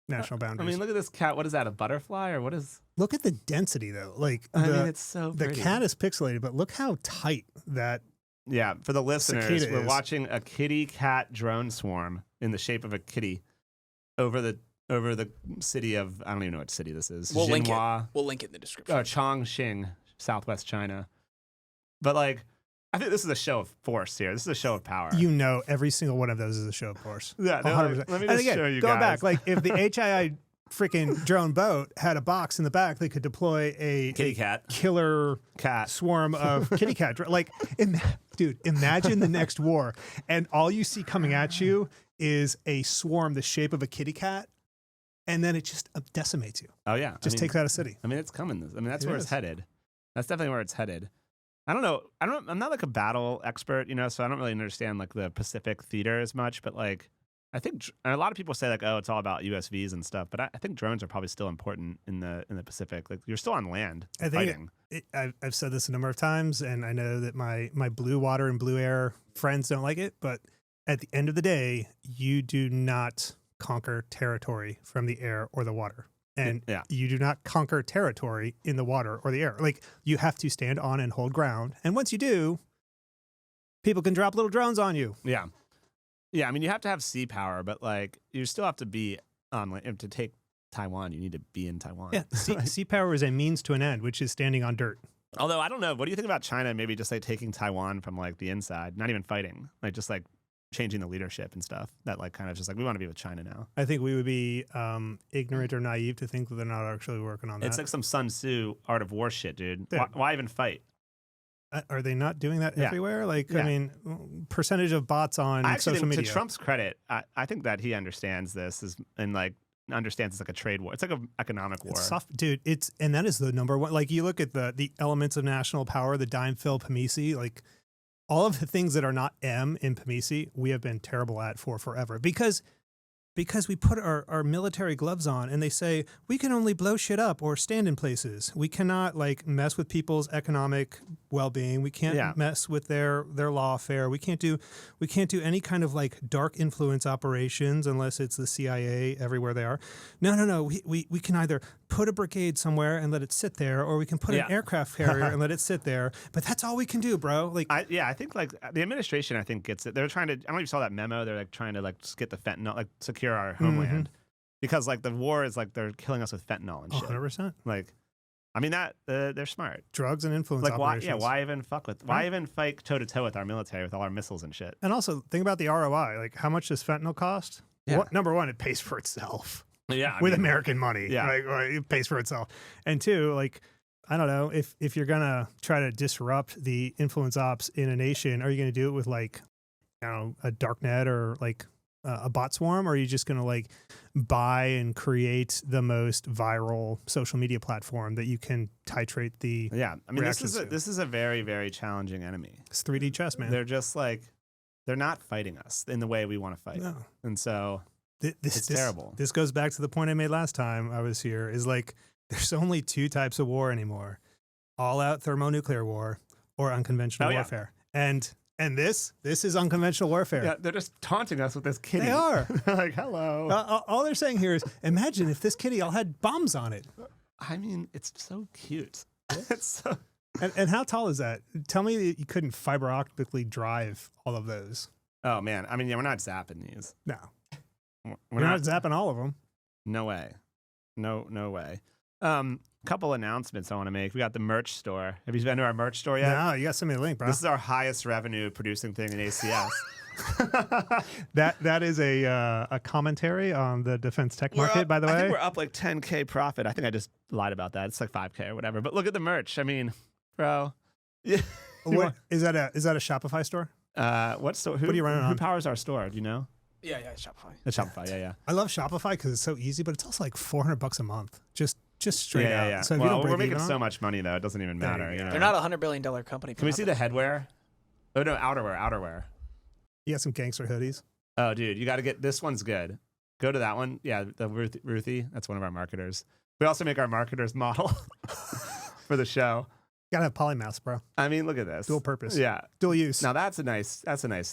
national I boundaries. mean, look at this cat. What is that? A butterfly or what is? Look at the density though. Like I mean, it's so the pretty. cat is pixelated, but look how tight that. Yeah, for the listeners, Cicada we're is. watching a kitty cat drone swarm in the shape of a kitty over the city of, I don't even know what city this is. We'll link it. Xinhua. We'll link it in the description. Chongqing, southwest China. But like, I think this is a show of force here. This is a show of power. Every single one of those is a show of force. Yeah, they're like, 100%. let me And just again, show you going guys. back, like if the HII freaking drone boat had a box in the back, they could deploy a kitty cat. killer Cat. swarm of kitty cat. Like, dude, imagine the next war, and all you see coming at you is a swarm the shape of a kitty cat, and then it just decimates you. Oh yeah. Just takes out a city. I mean, it's coming. I mean, that's It where it's is. headed. That's definitely where it's headed. I don't know. I'm not like a battle expert, so I don't really understand like the Pacific theater as much. But like, I think a lot of people say like, oh, it's all about USVs and stuff. But I think drones are probably still important in the Pacific. Like, you're still on land I think fighting. I've said this a number of times, and I know that my blue water and blue air friends don't like it, but at the end of the day, you do not conquer territory from the air or the water. And Yeah. you do not conquer territory in the water or the air. Like, you have to stand on and hold ground. And once you do, people can drop little drones on you. Yeah. Yeah. I mean, you have to have sea power, but like, you still have to be on land. To take Taiwan, you need to be in Taiwan. Yeah, sea power is a means to an end, which is standing on dirt. Although I don't know. What do you think about China maybe just like taking Taiwan from like the inside, not even fighting, like just like changing the leadership and stuff? That like kind of just like, we want to be with China now. I think we would be ignorant or naive to think that they're not actually working on that. It's like some Sun Tzu art of war shit, dude. Yeah. Why even fight? Are they not doing that Yeah. everywhere? Like, Yeah. I mean, percentage of bots on I actually social think, media. to Trump's credit, I think that he understands this and like understands it's like a trade war. It's like an economic war. It's soft, dude. And that is the number one. Like, you look at the elements of national power, the dime fill PMISI, like all of the things that are not M in PMISI, we have been terrible at for forever because we put our military gloves on and they say we can only blow shit up or stand in places. We cannot like mess with people's economic well-being. We can't Yeah. mess with their lawfare. We can't do any kind of like dark influence operations unless it's the CIA everywhere they are. No. We can either put a brigade somewhere and let it sit there, or we can put Yeah. an aircraft carrier and let it sit there. But that's all we can do, bro. Like, I think like the administration, I think gets it. They're trying to. I don't know if you saw that memo. They're like trying to like just get the fentanyl, like secure our homeland, because like the war is like they're killing us with fentanyl and shit. 100%. Like, I mean that they're smart. Drugs and influence Like why? operations. Yeah, why even fuck with? Why even fight toe to toe with our military with all our missiles and shit? And also think about the ROI. Like, how much does fentanyl cost? Yeah. Number one, it pays for itself Yeah, with American money. Yeah. Like, it pays for itself. And two, like, I don't know, if you're gonna try to disrupt the influence ops in a nation, are you gonna do it with like, I don't know, a darknet or like a bot swarm, or are you just gonna like buy and create the most viral social media platform that you can titrate the? Yeah, I mean reactions to. this is a very, very challenging enemy. It's 3D chess, man. They're just like they're not fighting us in the way we want to fight, No. and so It's terrible. This goes back to the point I made last time I was here, is like there's only two types of war anymore: all-out thermonuclear war or unconventional warfare. And this is unconventional warfare. Yeah, they're just taunting us with this kitty. They are. They're like, hello. All they're saying here is, imagine if this kitty all had bombs on it. I mean, it's so cute. It's so... And how tall is that? Tell me that you couldn't fiber optically drive all of those. Oh, man. I mean, yeah, we're not zapping these. No. We're not zapping all of them. No way. No way. Couple announcements I want to make. We got the merch store. Have you been to our merch store yet? No, you got to send me a link, bro. This is our highest revenue producing thing in ACS. that is a commentary on the defense tech market, by the way. I think we're up like 10K profit. I think I just lied about that. It's like 5K or whatever. But look at the merch. I mean, bro. Yeah. What is that a Shopify store? What store? Who, what are you running on? Who powers our store? Do you know? Yeah, it's Shopify. It's Shopify. Yeah. I love Shopify because it's so easy, but it's also like $400 a month. Just straight out. Yeah. So if well, you don't break we're making even so much money though; it doesn't even matter. You know? They're not a $100 billion company. Can we see the headwear? Oh no, outerwear. You got some gangster hoodies. Oh, dude, you got to get this one's good. Go to that one. Yeah, the Ruthie. That's one of our marketers. We also make our marketers model for the show. Gotta have polymaths, bro. I mean, look at this. Dual purpose. Yeah, dual use. Now that's a nice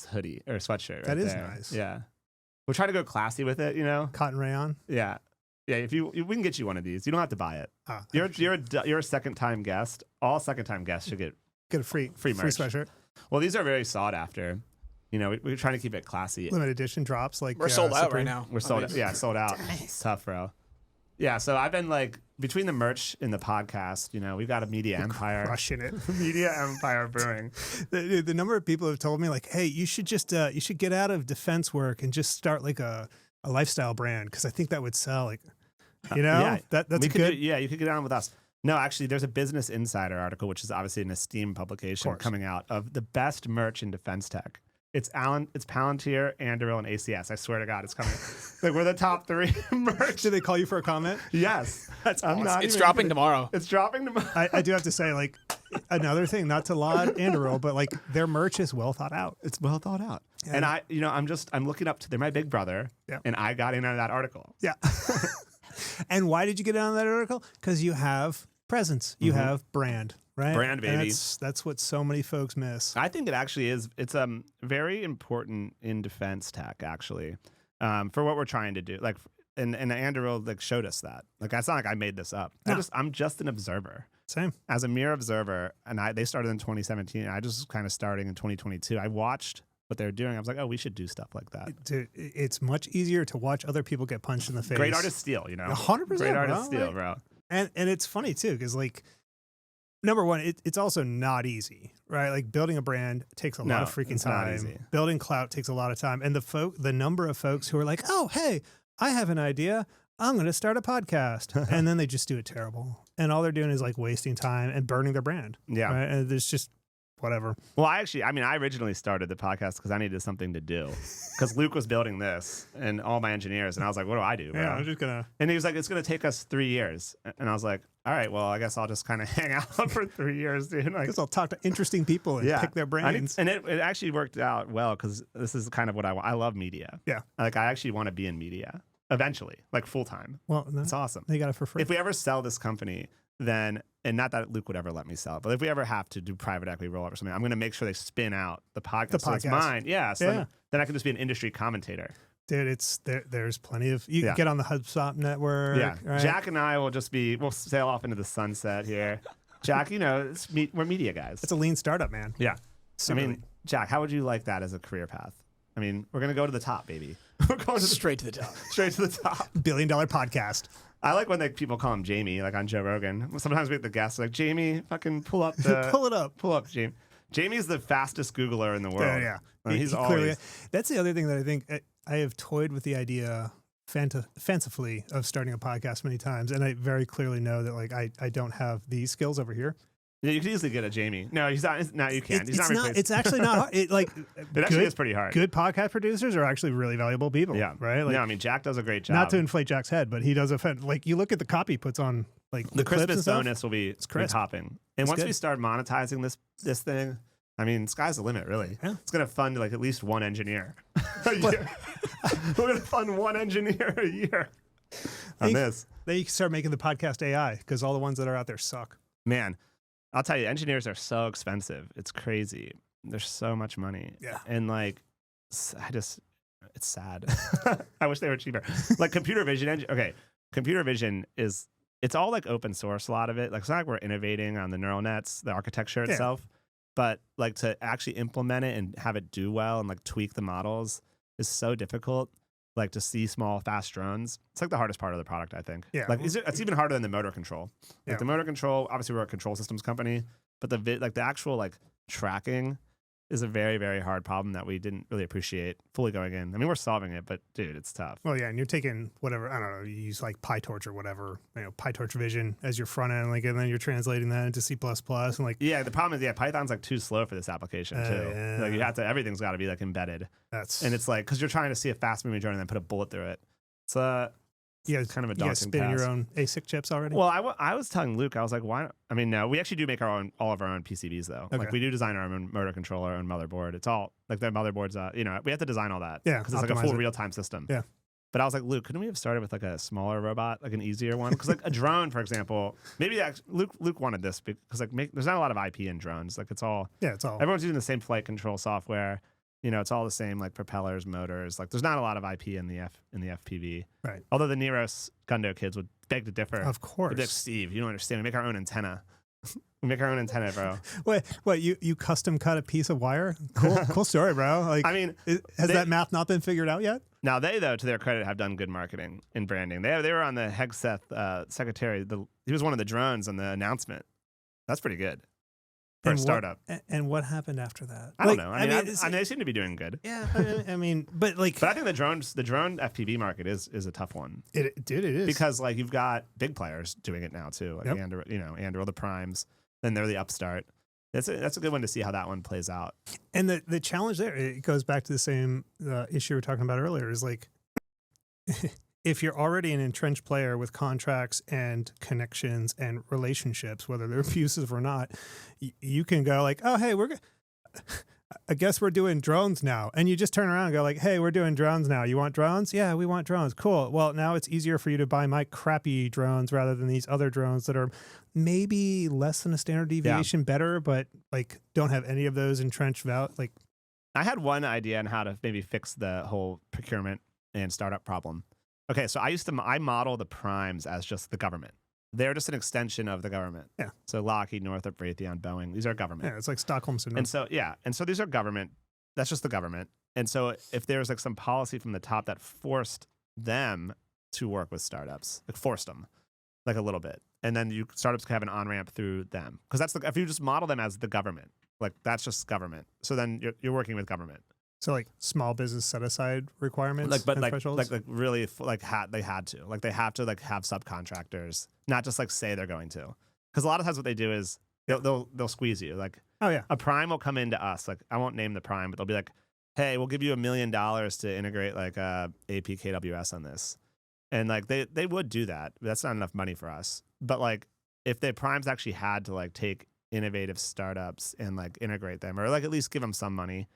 hoodie or sweatshirt. That is there. nice. Yeah, we're trying to go classy with it. You know, cotton rayon. Yeah. If we can get you one of these. You don't have to buy it. You're a second time guest. All second time guests should get a free merch. Free sweatshirt. Well, these are very sought after. You know, we're trying to keep it classy. Limited edition drops like we're sold out right now. We're sold out. Yeah, sold out. It's tough, bro. Yeah, so I've been like between the merch and the podcast, you know, we've got a media empire. Crushing it. Media empire brewing. The number of people have told me like, hey, you should just you should get out of defense work and just start like a lifestyle brand because I think that would sell. Like, you know, that's good. You could get on with us. No, actually, there's a Business Insider article, which is obviously an esteemed publication coming out of the best merch in defense tech. It's Palantir, Anduril, and ACS. I swear to God, it's coming. Like we're the top 3 merch. Did they call you for a comment? Yes. That's awesome. It's dropping tomorrow. It's dropping tomorrow. I do have to say, like, another thing, not to laud Anduril, but like their merch is well thought out. It's well thought out. And I'm looking up to, they're my big brother, and I got in on that article. Yeah. And why did you get in on that article? Because you have presence. You have brand. Right? Brand, baby. And that's what so many folks miss. I think it actually is. It's very important in defense tech, actually, for what we're trying to do. Like, and Anduril like showed us that. Like, it's not like I made this up. No. I'm just an observer. Same. As a mere observer, and they started in 2017. I just kind of starting in 2022. I watched what they're doing. I was like, oh, we should do stuff like that. Dude, it's much easier to watch other people get punched in the face. Great artists steal, you know. 100%. Great artists steal, bro. And it's funny too, because like. Number one, it's also not easy, right? Like building a brand takes a lot of freaking time. Building clout takes a lot of time. And the number of folks who are like, oh, hey, I have an idea. I'm going to start a podcast. And then they just do it terrible. And all they're doing is like wasting time and burning their brand. Yeah. Right? And there's just whatever. Well, I originally started the podcast because I needed something to do. Because Luke was building this and all my engineers. And I was like, what do I do, bro? Yeah, I'm just going to. And he was like, it's going to take us 3 years. And I was like, all right, well, I guess I'll just kind of hang out for 3 years, dude. Like, I guess I'll talk to interesting people and pick their brains. And it actually worked out well because this is kind of what I want. I love media. Yeah. Like, I actually want to be in media eventually, like full time. Well, it's awesome. They got it for free. If we ever sell this company, then, and not that Luke would ever let me sell it, but if we ever have to do private equity roll up or something, I'm going to make sure they spin out the podcast. So it's mine. Yeah. So then I can just be an industry commentator. Dude, there's plenty of, you can get on the HubSpot network. Yeah. Right? Jack and I we'll sail off into the sunset here. Jack, you know, we're media guys. It's a lean startup, man. Yeah. I mean, Jack, how would you like that as a career path? I mean, we're going to go to the top, baby. We're going straight to the top. Straight to the top. $1 billion podcast. I like when people call him Jamie, like on Joe Rogan. Sometimes we get the guests like, Jamie, fucking pull up the... Pull it up. Pull up, Jamie. Jamie's the fastest Googler in the world. Yeah. He's always... That's the other thing that I think... I have toyed with the idea fancifully of starting a podcast many times, and I very clearly know that like I don't have these skills over here. Yeah, you can easily get a Jamie. No, he's not. No, you can't. It's actually not hard. It actually is pretty hard. Good podcast producers are actually really valuable people. Yeah. Right. Like, I mean, Jack does a great job. Not to inflate Jack's head, but he does like you look at the copy he puts on like the Christmas bonus will be popping. And once we start monetizing this thing, I mean, sky's the limit, really. Yeah. It's going to fund like at least one engineer. We're gonna fund one engineer a year on this. They start making the podcast AI because all the ones that are out there suck. Man, I'll tell you, engineers are so expensive. It's crazy. There's so much money. Yeah. And like, it's sad. I wish they were cheaper. Like computer vision. Computer vision it's all like open source, a lot of it. Like it's not like we're innovating on the neural nets, the architecture itself, but like to actually implement it and have it do well and like tweak the models is so difficult. Like to see small, fast drones. It's like the hardest part of the product, I think. Yeah. Like it's even harder than the motor control. Like the motor control, obviously we're a control systems company, but the actual like tracking is a very, very hard problem that we didn't really appreciate fully going in. I mean, we're solving it, but dude, it's tough. Well, yeah, and you're taking whatever, I don't know, you use like PyTorch or whatever, PyTorch Vision as your front end, like, and then you're translating that into C++ and like. Yeah, the problem is, Python's like too slow for this application too. Yeah. Like you have to, everything's got to be like embedded. And it's like, because you're trying to see a fast moving drone and then put a bullet through it. It's kind of a daunting task. You spin your own ASIC chips already? Well, I was telling Luke, I was like, why? I mean, no, we actually do make all of our own PCBs though. Okay. Like we do design our own motor controller, our own motherboard. It's all like the motherboards. We have to design all that. Yeah, because it's like a full real time system. Yeah. But I was like, Luke, couldn't we have started with like a smaller robot, like an easier one? Because like a drone, for example, maybe Luke wanted this because like there's not a lot of IP in drones. Like it's all everyone's using the same flight control software. It's all the same, like propellers, motors. Like, there's not a lot of IP in the FPV. Right. Although the Neros Gundo kids would beg to differ. Of course. They'd be like, Steve, you don't understand. We make our own antenna. We make our own antenna, bro. What? You custom cut a piece of wire? Cool story, bro. Like, I mean, has that math not been figured out yet? Now they, though, to their credit, have done good marketing and branding. They were on the Hegseth secretary. He was one of the drones on the announcement. That's pretty good. For a startup. And what happened after that? I don't know. I mean, they seem to be doing good. Yeah, I mean, but I think the drone FPV market is a tough one. It is. Because like you've got big players doing it now too. Like Anduril, the primes, then they're the upstart. That's a good one to see how that one plays out. And the challenge there, it goes back to the same issue we were talking about earlier, is like if you're already an entrenched player with contracts and connections and relationships, whether they're abusive or not, you can go like, oh, hey, I guess we're doing drones now. And you just turn around and go like, hey, we're doing drones now. You want drones? Yeah, we want drones. Cool. Well, now it's easier for you to buy my crappy drones rather than these other drones that are maybe less than a standard deviation better, but like don't have any of those entrenched like. I had one idea on how to maybe fix the whole procurement and startup problem. Okay, so I model the primes as just the government. They're just an extension of the government. Yeah. So Lockheed, Northrop, Raytheon, Boeing, these are government. Yeah, it's like Stockholm syndrome. And so these are government. That's just the government. And so if there's like some policy from the top that forced them to work with startups, like forced them, like a little bit, and then startups can have an on ramp through them, because if you just model them as the government, like that's just government. So then you're working with government. So like small business set aside requirements, they had to have subcontractors, not just like say they're going to, because a lot of times what they do is they'll squeeze you. Like, oh yeah, a prime will come into us. Like, I won't name the prime, but they'll be like, hey, we'll give you $1 million to integrate like APKWS on this, and like they would do that. But that's not enough money for us. But like if the primes actually had to like take innovative startups and like integrate them, or like at least give them some money,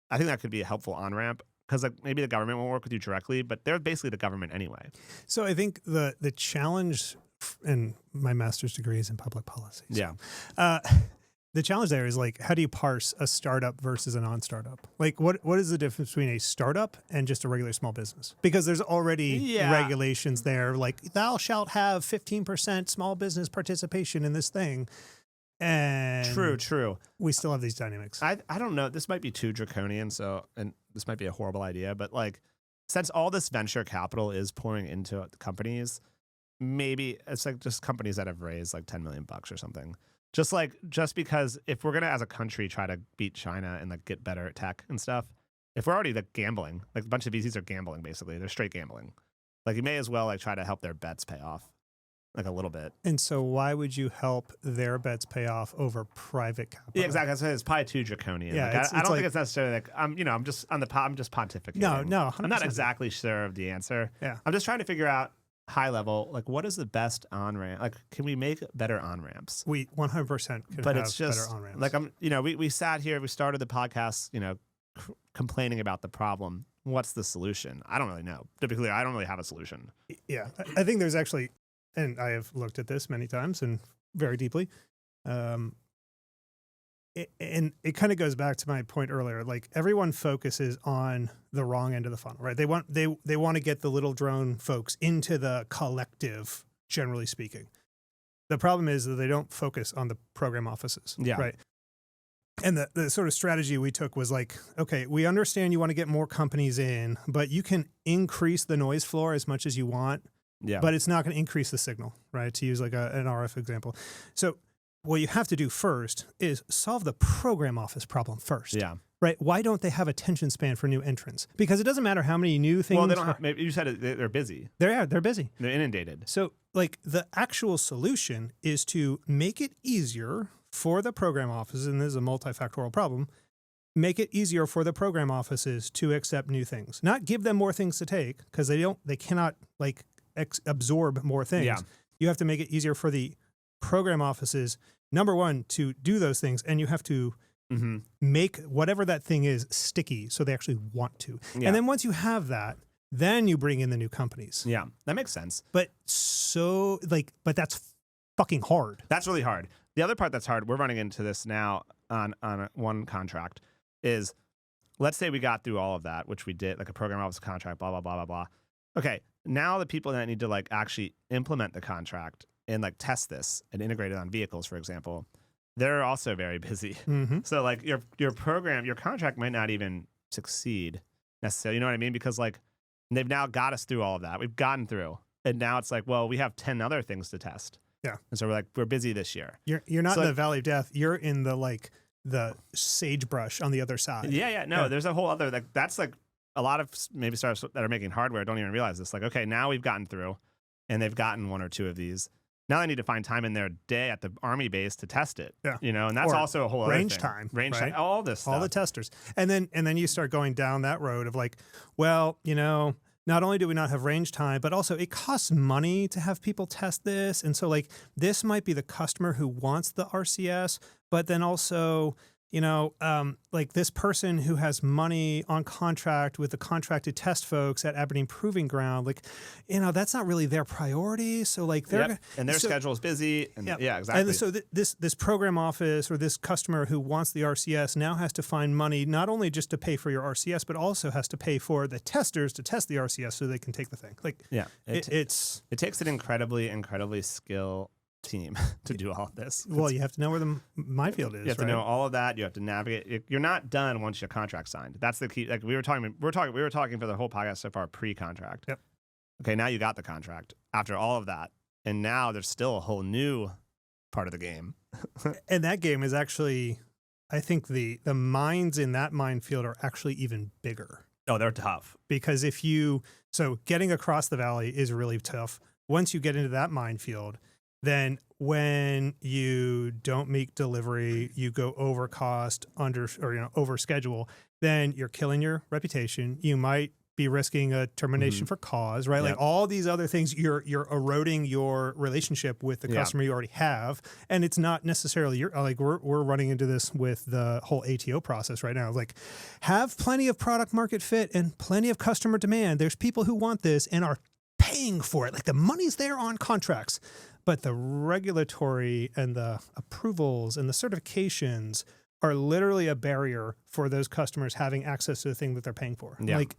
I think that could be a helpful on-ramp, because like maybe the government won't work with you directly, but they're basically the government anyway. So I think the challenge, and my master's degree is in public policy. Yeah. The challenge there is like, how do you parse a startup versus a non-startup? Like what is the difference between a startup and just a regular small business? Because there's already regulations there, like thou shalt have 15% small business participation in this thing. And true. We still have these dynamics. I don't know. This might be too draconian, and this might be a horrible idea, but like, since all this venture capital is pouring into companies, maybe it's like just companies that have raised like $10 million or something. Just because if we're gonna as a country try to beat China and like get better at tech and stuff, if we're already like gambling, like a bunch of VCs are gambling basically, they're straight gambling. Like you may as well like try to help their bets pay off. Like a little bit. And so why would you help their bets pay off over private capital? Yeah, exactly. It's probably too draconian. Yeah, like, I don't think it's necessarily like I'm just pontificating. No, 100%. I'm not exactly sure of the answer. Yeah. I'm just trying to figure out high level, like what is the best on ramp? Like, can we make better on ramps? We 100% can but have it's just better on ramps. like we sat here, we started the podcast, complaining about the problem. what's the solution? I don't really know. To be clear, I don't really have a solution. Yeah, I think there's actually, and I have looked at this many times and very deeply. And it kind of goes back to my point earlier. Like everyone focuses on the wrong end of the funnel, right? They want to get the little drone folks into the collective, generally speaking. The problem is that they don't focus on the program offices, right? And the sort of strategy we took was like, okay, we understand you want to get more companies in, but you can increase the noise floor as much as you want, but it's not going to increase the signal, right? To use like an RF example. So what you have to do first is solve the program office problem first. Right? Why don't they have attention span for new entrants? Because it doesn't matter how many new things. Well, they don't have, maybe you said they're busy. They're busy. They're inundated. So like the actual solution is to make it easier for the program offices, and this is a multifactorial problem, make it easier for the program offices to accept new things. Not give them more things to take, because they cannot like absorb more things. You have to make it easier for the program offices, number one, to do those things, and you have to make whatever that thing is sticky so they actually want to. And then once you have that, then you bring in the new companies. Yeah, that makes sense. But that's fucking hard. That's really hard. The other part that's hard, we're running into this now on one contract, is let's say we got through all of that, which we did, like a program office contract, blah, blah, blah, blah, blah. Okay, now the people that need to like actually implement the contract and like test this and integrate it on vehicles, for example, they're also very busy. So like your program, your contract might not even succeed necessarily. You know what I mean? Because like they've now got us through all of that. We've gotten through. And now it's like, well, we have 10 other things to test. And so we're busy this year. You're not in the valley of death. You're in the sagebrush on the other side. No, there's a whole other, like, that's like a lot of maybe startups that are making hardware don't even realize this. Like, okay, now we've gotten through and they've gotten one or two of these. Now they need to find time in their day at the Army base to test it. You know, and that's also a whole other range thing. time, range right? time, all this stuff. All the testers. And then you start going down that road of like, well, you know, not only do we not have range time, but also it costs money to have people test this. And so like this might be the customer who wants the RCS, but then also, you know, like this person who has money on contract with the contracted test folks at Aberdeen Proving Ground, like, you know, that's not really their priority. So like they're and their schedule is busy. And exactly. And so this program office or this customer who wants the RCS now has to find money not only just to pay for your RCS, but also has to pay for the testers to test the RCS so they can take the thing. Like, it takes an incredibly skilled team to do all of this. Well, you have to know where the minefield is. You have to know all of that. You have to navigate. You're not done once your contract's signed. That's the key. Like we were talking for the whole podcast so far pre-contract. Okay, now you got the contract after all of that, and now there's still a whole new part of the game. And that game is actually, I think the mines in that minefield are actually even bigger. Oh, they're tough. Because so getting across the valley is really tough. Once you get into that minefield, then when you don't meet delivery, you go over cost, over schedule, then you're killing your reputation. You might be risking a termination for cause, right? Like all these other things, you're eroding your relationship with the customer you already have. And it's not necessarily we're running into this with the whole ATO process right now. Like have plenty of product market fit and plenty of customer demand. There's people who want this and are paying for it. Like the money's there on contracts. But the regulatory and the approvals and the certifications are literally a barrier for those customers having access to the thing that they're paying for. Like,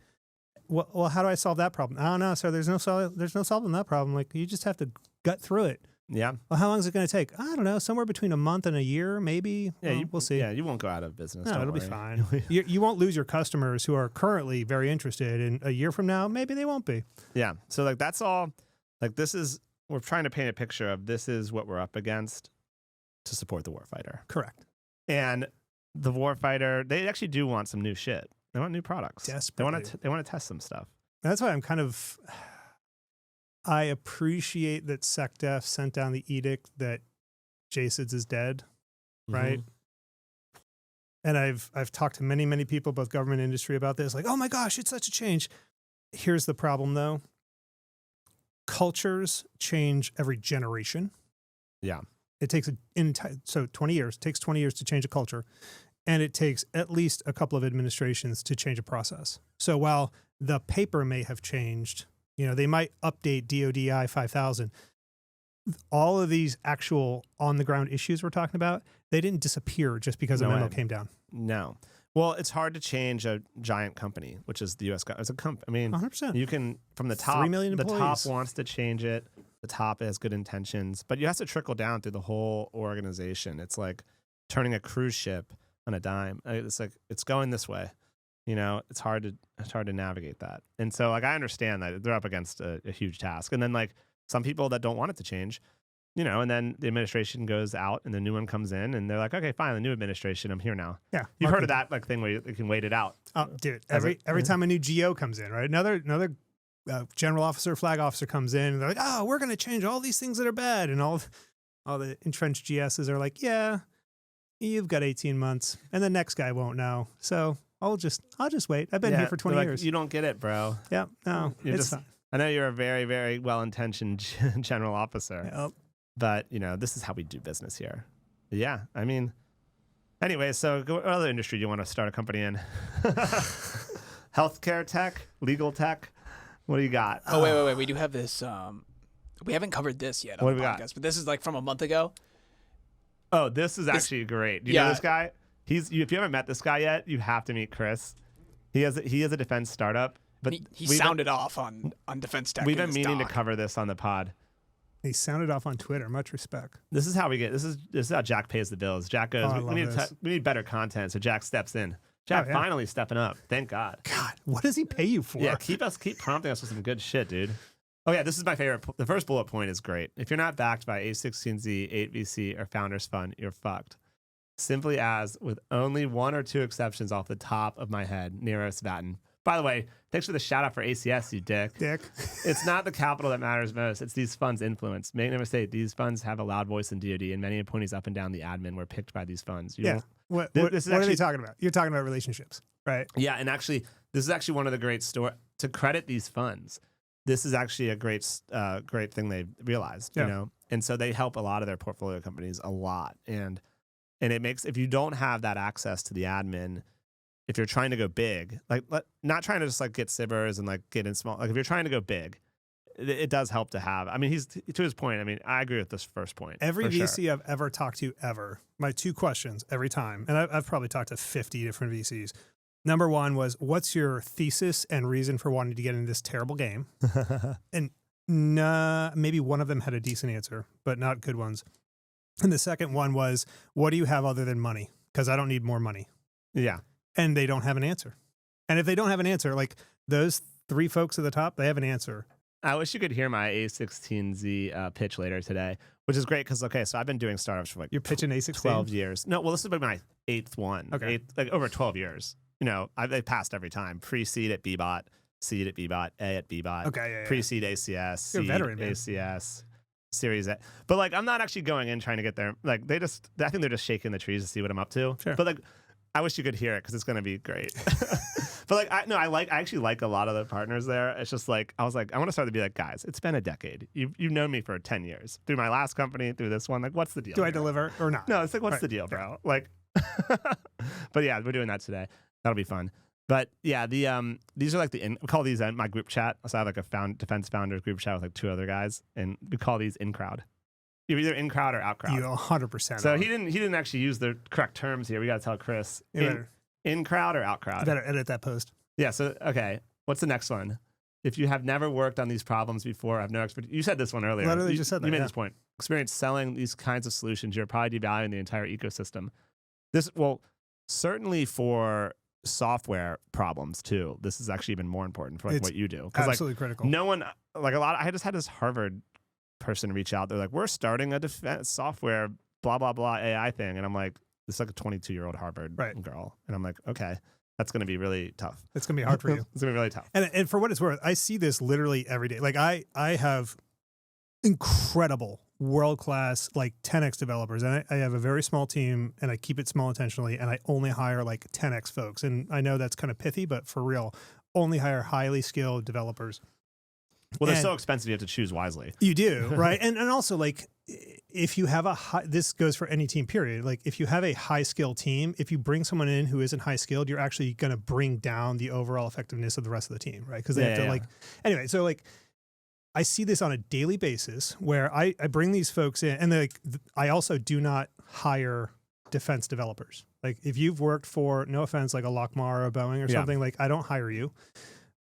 well, how do I solve that problem? I don't know, sir. There's no solving that problem. Like, you just have to gut through it. Well, how long is it going to take? I don't know. Somewhere between a month and a year, maybe. We'll see. Yeah, you won't go out of business. No, it'll be fine. You won't lose your customers who are currently very interested. And a year from now, maybe they won't be. Yeah. So like that's all. Like this is. We're trying to paint a picture of this is what we're up against to support the warfighter. Correct. And the warfighter, they actually do want some new shit. They want new products. Desperately. They want to test some stuff. That's why I appreciate that SecDef sent down the edict that JSIDS is dead, right? And I've talked to many people, both government and industry, about this. Like, oh my gosh, it's such a change. Here's the problem, though. Cultures change every generation. Yeah. It takes 20 years. It takes 20 years to change a culture. and it takes at least a couple of administrations to change a process. So while the paper may have changed, they might update DODI 5000. All of these actual on-the-ground issues we're talking about, they didn't disappear just because a memo came down. No. Well, it's hard to change a giant company, which is the U.S. It's a company. I mean, 100%. You can, from the top, 3 million the top employees. wants to change it. The top has good intentions, but you have to trickle down through the whole organization. It's like turning a cruise ship on a dime. It's like, it's going this way. It's hard to navigate that. And so, like, I understand that they're up against a huge task. And then, like, some people that don't want it to change, and then the administration goes out and the new one comes in and they're like, okay, fine, the new administration, I'm here now. Yeah. You've heard of that like thing where you can wait it out. Oh, dude, every time a new GO comes in, right? Another general officer, flag officer comes in and they're like, oh, we're going to change all these things that are bad. And all the entrenched GSs are like, yeah, you've got 18 months and the next guy won't know. So I'll just wait. I've been here for 20 years. You don't get it, bro. Yeah, no, it's fine. I know you're a very, very well-intentioned general officer. Yep. But, this is how we do business here. Yeah, I mean, anyway, so what other industry do you want to start a company in? Healthcare tech, legal tech. What do you got? Oh, wait. We do have this. We haven't covered this yet on What the do we got? podcast, but this is like from a month ago. Oh, this is actually great. Do you know this guy? If you haven't met this guy yet, you have to meet Chris. He has a defense startup. But he sounded off on defense tech. We've been meaning to cover this on the pod. He sounded off on Twitter. Much respect. This is how we get. This is how Jack pays the bills. Jack goes, we need better content, so Jack steps in. Jack finally stepping up. Thank God. God, what does he pay you for? Yeah, keep prompting us with some good shit, dude. Oh yeah, this is my favorite. The first bullet point is great. If you're not backed by A16Z, 8VC, or Founders Fund, you're fucked. Simply as, with only one or two exceptions off the top of my head, Nero Svatin. By the way, thanks for the shout out for ACS, you dick. It's not the capital that matters most. It's these funds' influence. Make no mistake, these funds have a loud voice in DoD, and many appointees up and down the admin were picked by these funds. What are they talking about? You're talking about relationships, right? Yeah, and actually, this is actually one of the great to credit these funds. This is actually a great thing they've realized, and so they help a lot of their portfolio companies a lot, and it makes, if you don't have that access to the admin, if you're trying to go big, not trying to just like get SBIRs and like get in small, like if you're trying to go big, it does help to have. I mean, he's to his point. I mean, I agree with this first point. Every VC I've ever talked to my two questions every time, and I've probably talked to 50 different VCs. Number one was, what's your thesis and reason for wanting to get into this terrible game? And maybe one of them had a decent answer, but not good ones. And the second one was, what do you have other than money? Because I don't need more money. Yeah. And they don't have an answer. And if they don't have an answer, like those three folks at the top, they have an answer. I wish you could hear my A16Z pitch later today, which is great because, okay, so I've been doing startups for like You're pitching A16? 12 years. No, well, this is my 8th one. Okay. Over 12 years. They passed every time. Pre-seed at Bbot, seed at Bbot, A at Bbot. Okay, yeah. Pre-seed ACS, You're seed a veteran, man. ACS, Series A. But like, I'm not actually going in trying to get there. Like, I think they're just shaking the trees to see what I'm up to. Sure. But like, I wish you could hear it because it's going to be great. But like, I actually like a lot of the partners there. It's just like, I was like, I want to start to be like, guys, it's been a decade. You've known me for 10 years through my last company, through this one. Like, what's the deal? Do I deliver or not? No, it's like, what's the deal, bro? Like, but yeah, we're doing that today. That'll be fun. But yeah, these are like we call these my group chat. So I have like a defense founders group chat with like 2 other guys, and we call these in crowd. You're either in crowd or out crowd. You 100%. So he didn't actually use the correct terms here. We got to tell Chris. In crowd or out crowd. Better edit that post. Yeah. So okay, what's the next one? If you have never worked on these problems before, have no expertise. You said this one earlier. Literally just said that. You made this point. Experience selling these kinds of solutions, you're probably devaluing the entire ecosystem. Certainly for software problems too. This is actually even more important for like what you do. Absolutely critical. No one, like a lot. I just had this Harvard person reach out. They're like, "We're starting a defense software, blah blah blah AI thing," and I'm like, "This is like a 22-year-old Harvard girl," and I'm like, "Okay, that's going to be really tough. It's going to be hard for you. It's going to be really tough." And for what it's worth, I see this literally every day. Like I have incredible world-class like 10x developers, and I have a very small team, and I keep it small intentionally, and I only hire like 10x folks. And I know that's kind of pithy, but for real, only hire highly skilled developers. Well, they're so expensive, you have to choose wisely. You do, right? And also like if you have this goes for any team, period. Like if you have a high skill team, if you bring someone in who isn't high skilled, you're actually going to bring down the overall effectiveness of the rest of the team, right? Because they have to anyway. So like, I see this on a daily basis where I bring these folks in, and I also do not hire defense developers. Like if you've worked for, no offense, like a Lockmar or a Boeing or something, like I don't hire you.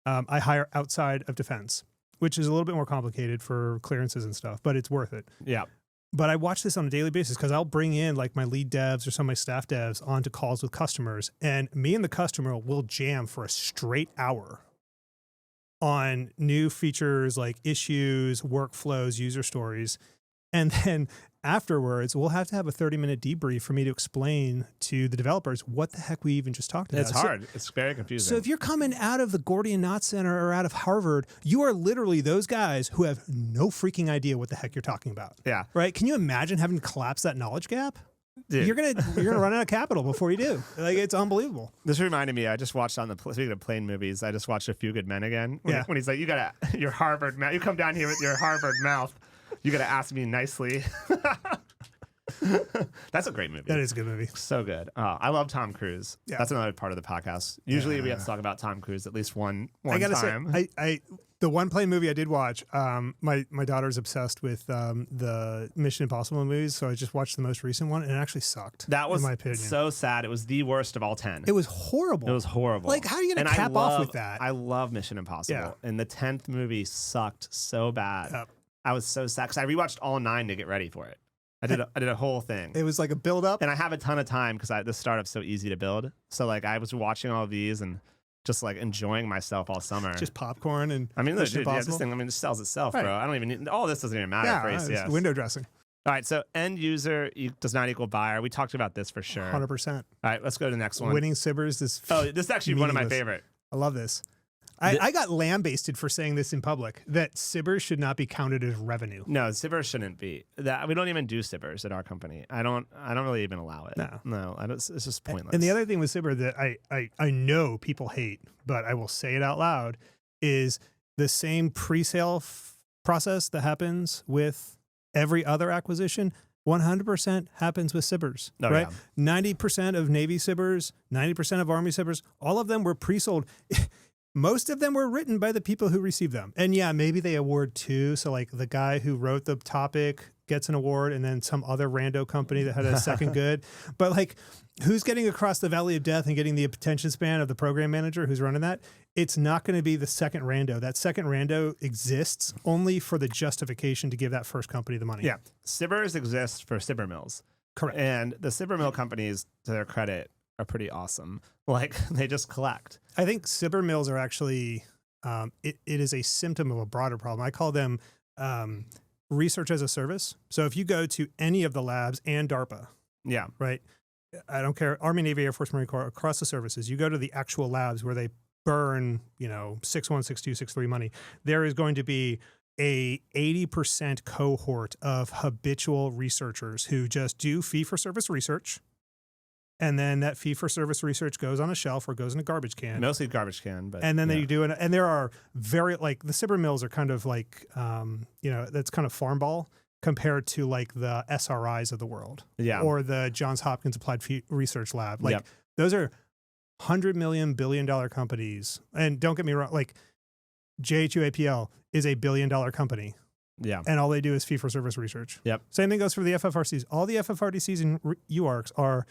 I hire outside of defense, which is a little bit more complicated for clearances and stuff, but it's worth it. Yeah. But I watch this on a daily basis because I'll bring in like my lead devs or some of my staff devs onto calls with customers, and me and the customer will jam for a straight hour on new features like issues, workflows, user stories. And then afterwards, we'll have to have a 30-minute debrief for me to explain to the developers what the heck we even just talked about. It's hard. It's very confusing. So if you're coming out of the Gordian Knot Center or out of Harvard, you are literally those guys who have no freaking idea what the heck you're talking about. Yeah. Right? Can you imagine having to collapse that knowledge gap? Dude. You're gonna run out of capital before you do. Like it's unbelievable. This reminded me. I just watched speaking of plane movies. I just watched A Few Good Men again. When he's like, "You gotta your Harvard mouth. You come down here with your Harvard mouth. You gotta ask me nicely." That's a great movie. That is a good movie. So good. I love Tom Cruise. Yeah. That's another part of the podcast. Usually we have to talk about Tom Cruise at least one I gotta time. say, the one plane movie I did watch, my daughter's obsessed with the Mission Impossible movies, so I just watched the most recent one, and it actually sucked. That was in my opinion. so sad. It was the worst of all 10. It was horrible. It was horrible. Like, how are you going to cap off with that? I love Mission Impossible. And the 10th movie sucked so bad. Yep. I was so sad because I rewatched all 9 to get ready for it. I did a whole thing. It was like a build up. And I have a ton of time because this startup's so easy to build. So like I was watching all of these and just like enjoying myself all summer. Just popcorn and I mean, look, Mission dude, this Impossible. thing, it sells itself, Right. bro. I don't even need, all this doesn't even matter for ACS. It's window dressing. All right, so end user does not equal buyer. We talked about this for sure. 100%. All right, let's go to the next one. Winning SBIRs is this is actually one of my meaningless. favorite. I love this. I got lambasted for saying this in public, that SBIRs should not be counted as revenue. No, SBIR shouldn't be. We don't even do SBIRs at our company. I don't really even allow it. No, it's just pointless. And the other thing with SBIR that I know people hate, but I will say it out loud, is the same pre-sale process that happens with every other acquisition. 100% happens with SBIRs, right? Yeah. 90% of Navy SBIRs, 90% of Army SBIRs, all of them were pre-sold. Most of them were written by the people who received them. And yeah, maybe they award 2. So like the guy who wrote the topic gets an award and then some other rando company that had a second good. But like who's getting across the valley of death and getting the attention span of the program manager who's running that? It's not going to be the second rando. That second rando exists only for the justification to give that first company the money. Yeah. SBIRs exist for SBIR mills. Correct. And the SBIR mill companies, to their credit, are pretty awesome. Like they just collect. I think SBIR mills are actually, it is a symptom of a broader problem. I call them research as a service. So if you go to any of the labs and DARPA, yeah, right? I don't care, Army, Navy, Air Force, Marine Corps, across the services, you go to the actual labs where they burn, 6.1, 6.2, 6.3 money, there is going to be a 80% cohort of habitual researchers who just do fee-for-service research. And then that fee-for-service research goes on a shelf or goes in a garbage can. Mostly garbage can, but and then they do it. And there are very like the SBIR mills are kind of like that's kind of farm ball compared to like the SRIs of the world, or the Johns Hopkins Applied Research Lab. Like those are $100 million, $1 billion companies. And don't get me wrong, like JHUAPL is $1 billion company. Yeah. And all they do is fee-for-service research. Yep. Same thing goes for the FFRCs. All the FFRDCs and UARCs are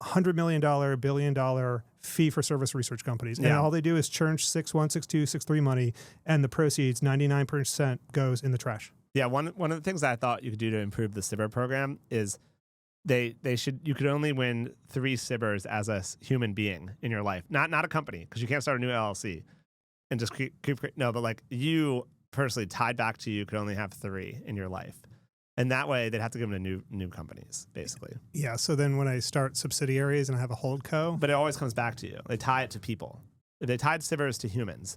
$100 million, $1 billion fee-for-service research companies. And all they do is churn 6.1, 6.2, 6.3 money, and the proceeds, 99% goes in the trash. Yeah, one of the things that I thought you could do to improve the SBIR program is you could only win 3 SBIRs as a human being in your life, not a company, because you can't start a new LLC and just keep no, but like you personally tied back to you could only have 3 in your life. And that way, they'd have to give them to new companies, basically. Yeah, so then when I start subsidiaries and I have a hold co. But it always comes back to you. They tie it to people. If they tied SBIRs to humans,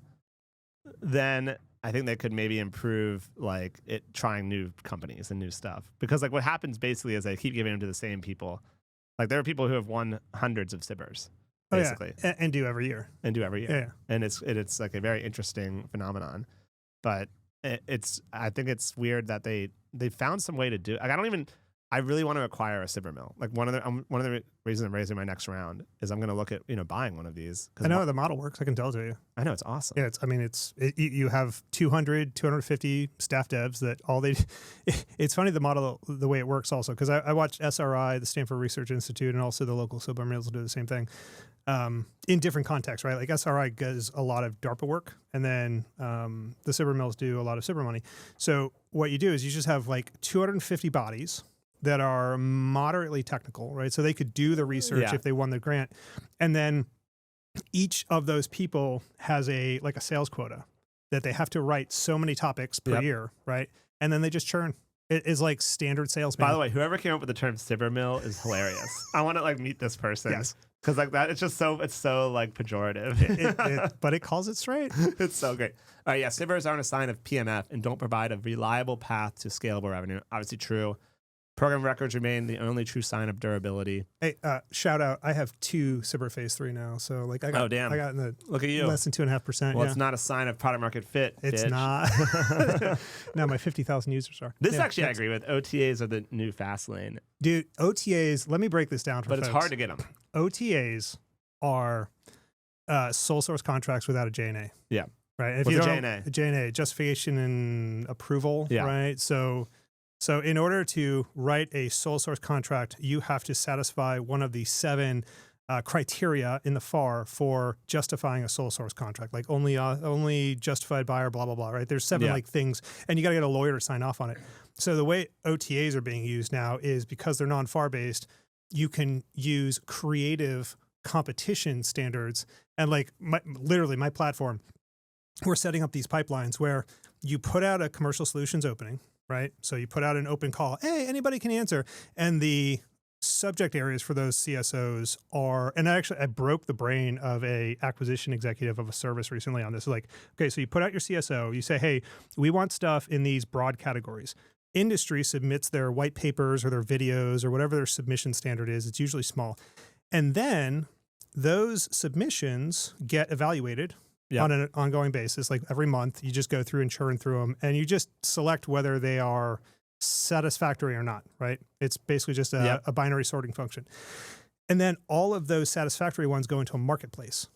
then I think they could maybe improve like it trying new companies and new stuff. Because like what happens basically is they keep giving them to the same people. Like there are people who have won hundreds of SBIRs, basically. Oh, yeah. And do every year. Yeah. And it's like a very interesting phenomenon. But I think it's weird that they found some way to do it. Like, I really want to acquire a sbir mill. Like one of the reasons I'm raising my next round is I'm going to look at buying one of these. I know how the model works. I can tell it to you. I know it's awesome. Yeah, you have 200, 250 staff devs that all they. It's funny the model, the way it works also, because I watched SRI, the Stanford Research Institute, and also the local sbir mills do the same thing. In different contexts, right? Like SRI does a lot of DARPA work, and then the sbir mills do a lot of sbir money. So what you do is you just have like 250 bodies that are moderately technical, right? So they could do the research if they won the grant, and then each of those people has a sales quota that they have to write so many topics per year, right? And then they just churn. It is like standard sales. By the way, whoever came up with the term sbir mill is hilarious. I want to meet this person. Yes. Because like that, it's so pejorative. But it calls it straight. It's so great. All right, yeah, SBIRs aren't a sign of PMF and don't provide a reliable path to scalable revenue. Obviously true. Program records remain the only true sign of durability. Hey, shout out! I have 2 sbir phase 3 now, so like I got in the look at you less than 2.5%. Well, it's not a sign of product market fit. It's bitch. not. Now my 50,000 users are. This actually I agree with. OTAs are the new fast lane, dude. OTAs. Let me break this down for but folks. it's hard to get them. OTAs are sole source contracts without a JNA. Yeah. Right. If What's you a don't JNA? A JNA, justification and approval. Yeah. Right. So in order to write a sole source contract, you have to satisfy one of the 7 criteria in the FAR for justifying a sole source contract, like only justified buyer, blah, blah, blah, right? There's 7 things, and you got to get a lawyer to sign off on it. So the way OTAs are being used now is because they're non-FAR based, you can use creative competition standards. And literally my platform, we're setting up these pipelines where you put out a commercial solutions opening, right? So you put out an open call. Hey, anybody can answer. And the subject areas for those CSOs are, and I broke the brain of a acquisition executive of a service recently on this. Like, okay, so you put out your CSO, you say, hey, we want stuff in these broad categories. Industry submits their white papers or their videos or whatever their submission standard is. It's usually small. And then those submissions get evaluated on an ongoing basis. Like every month, you just go through and churn through them, and you just select whether they are satisfactory or not, right? It's basically just a binary sorting function. And then all of those satisfactory ones go into a marketplace.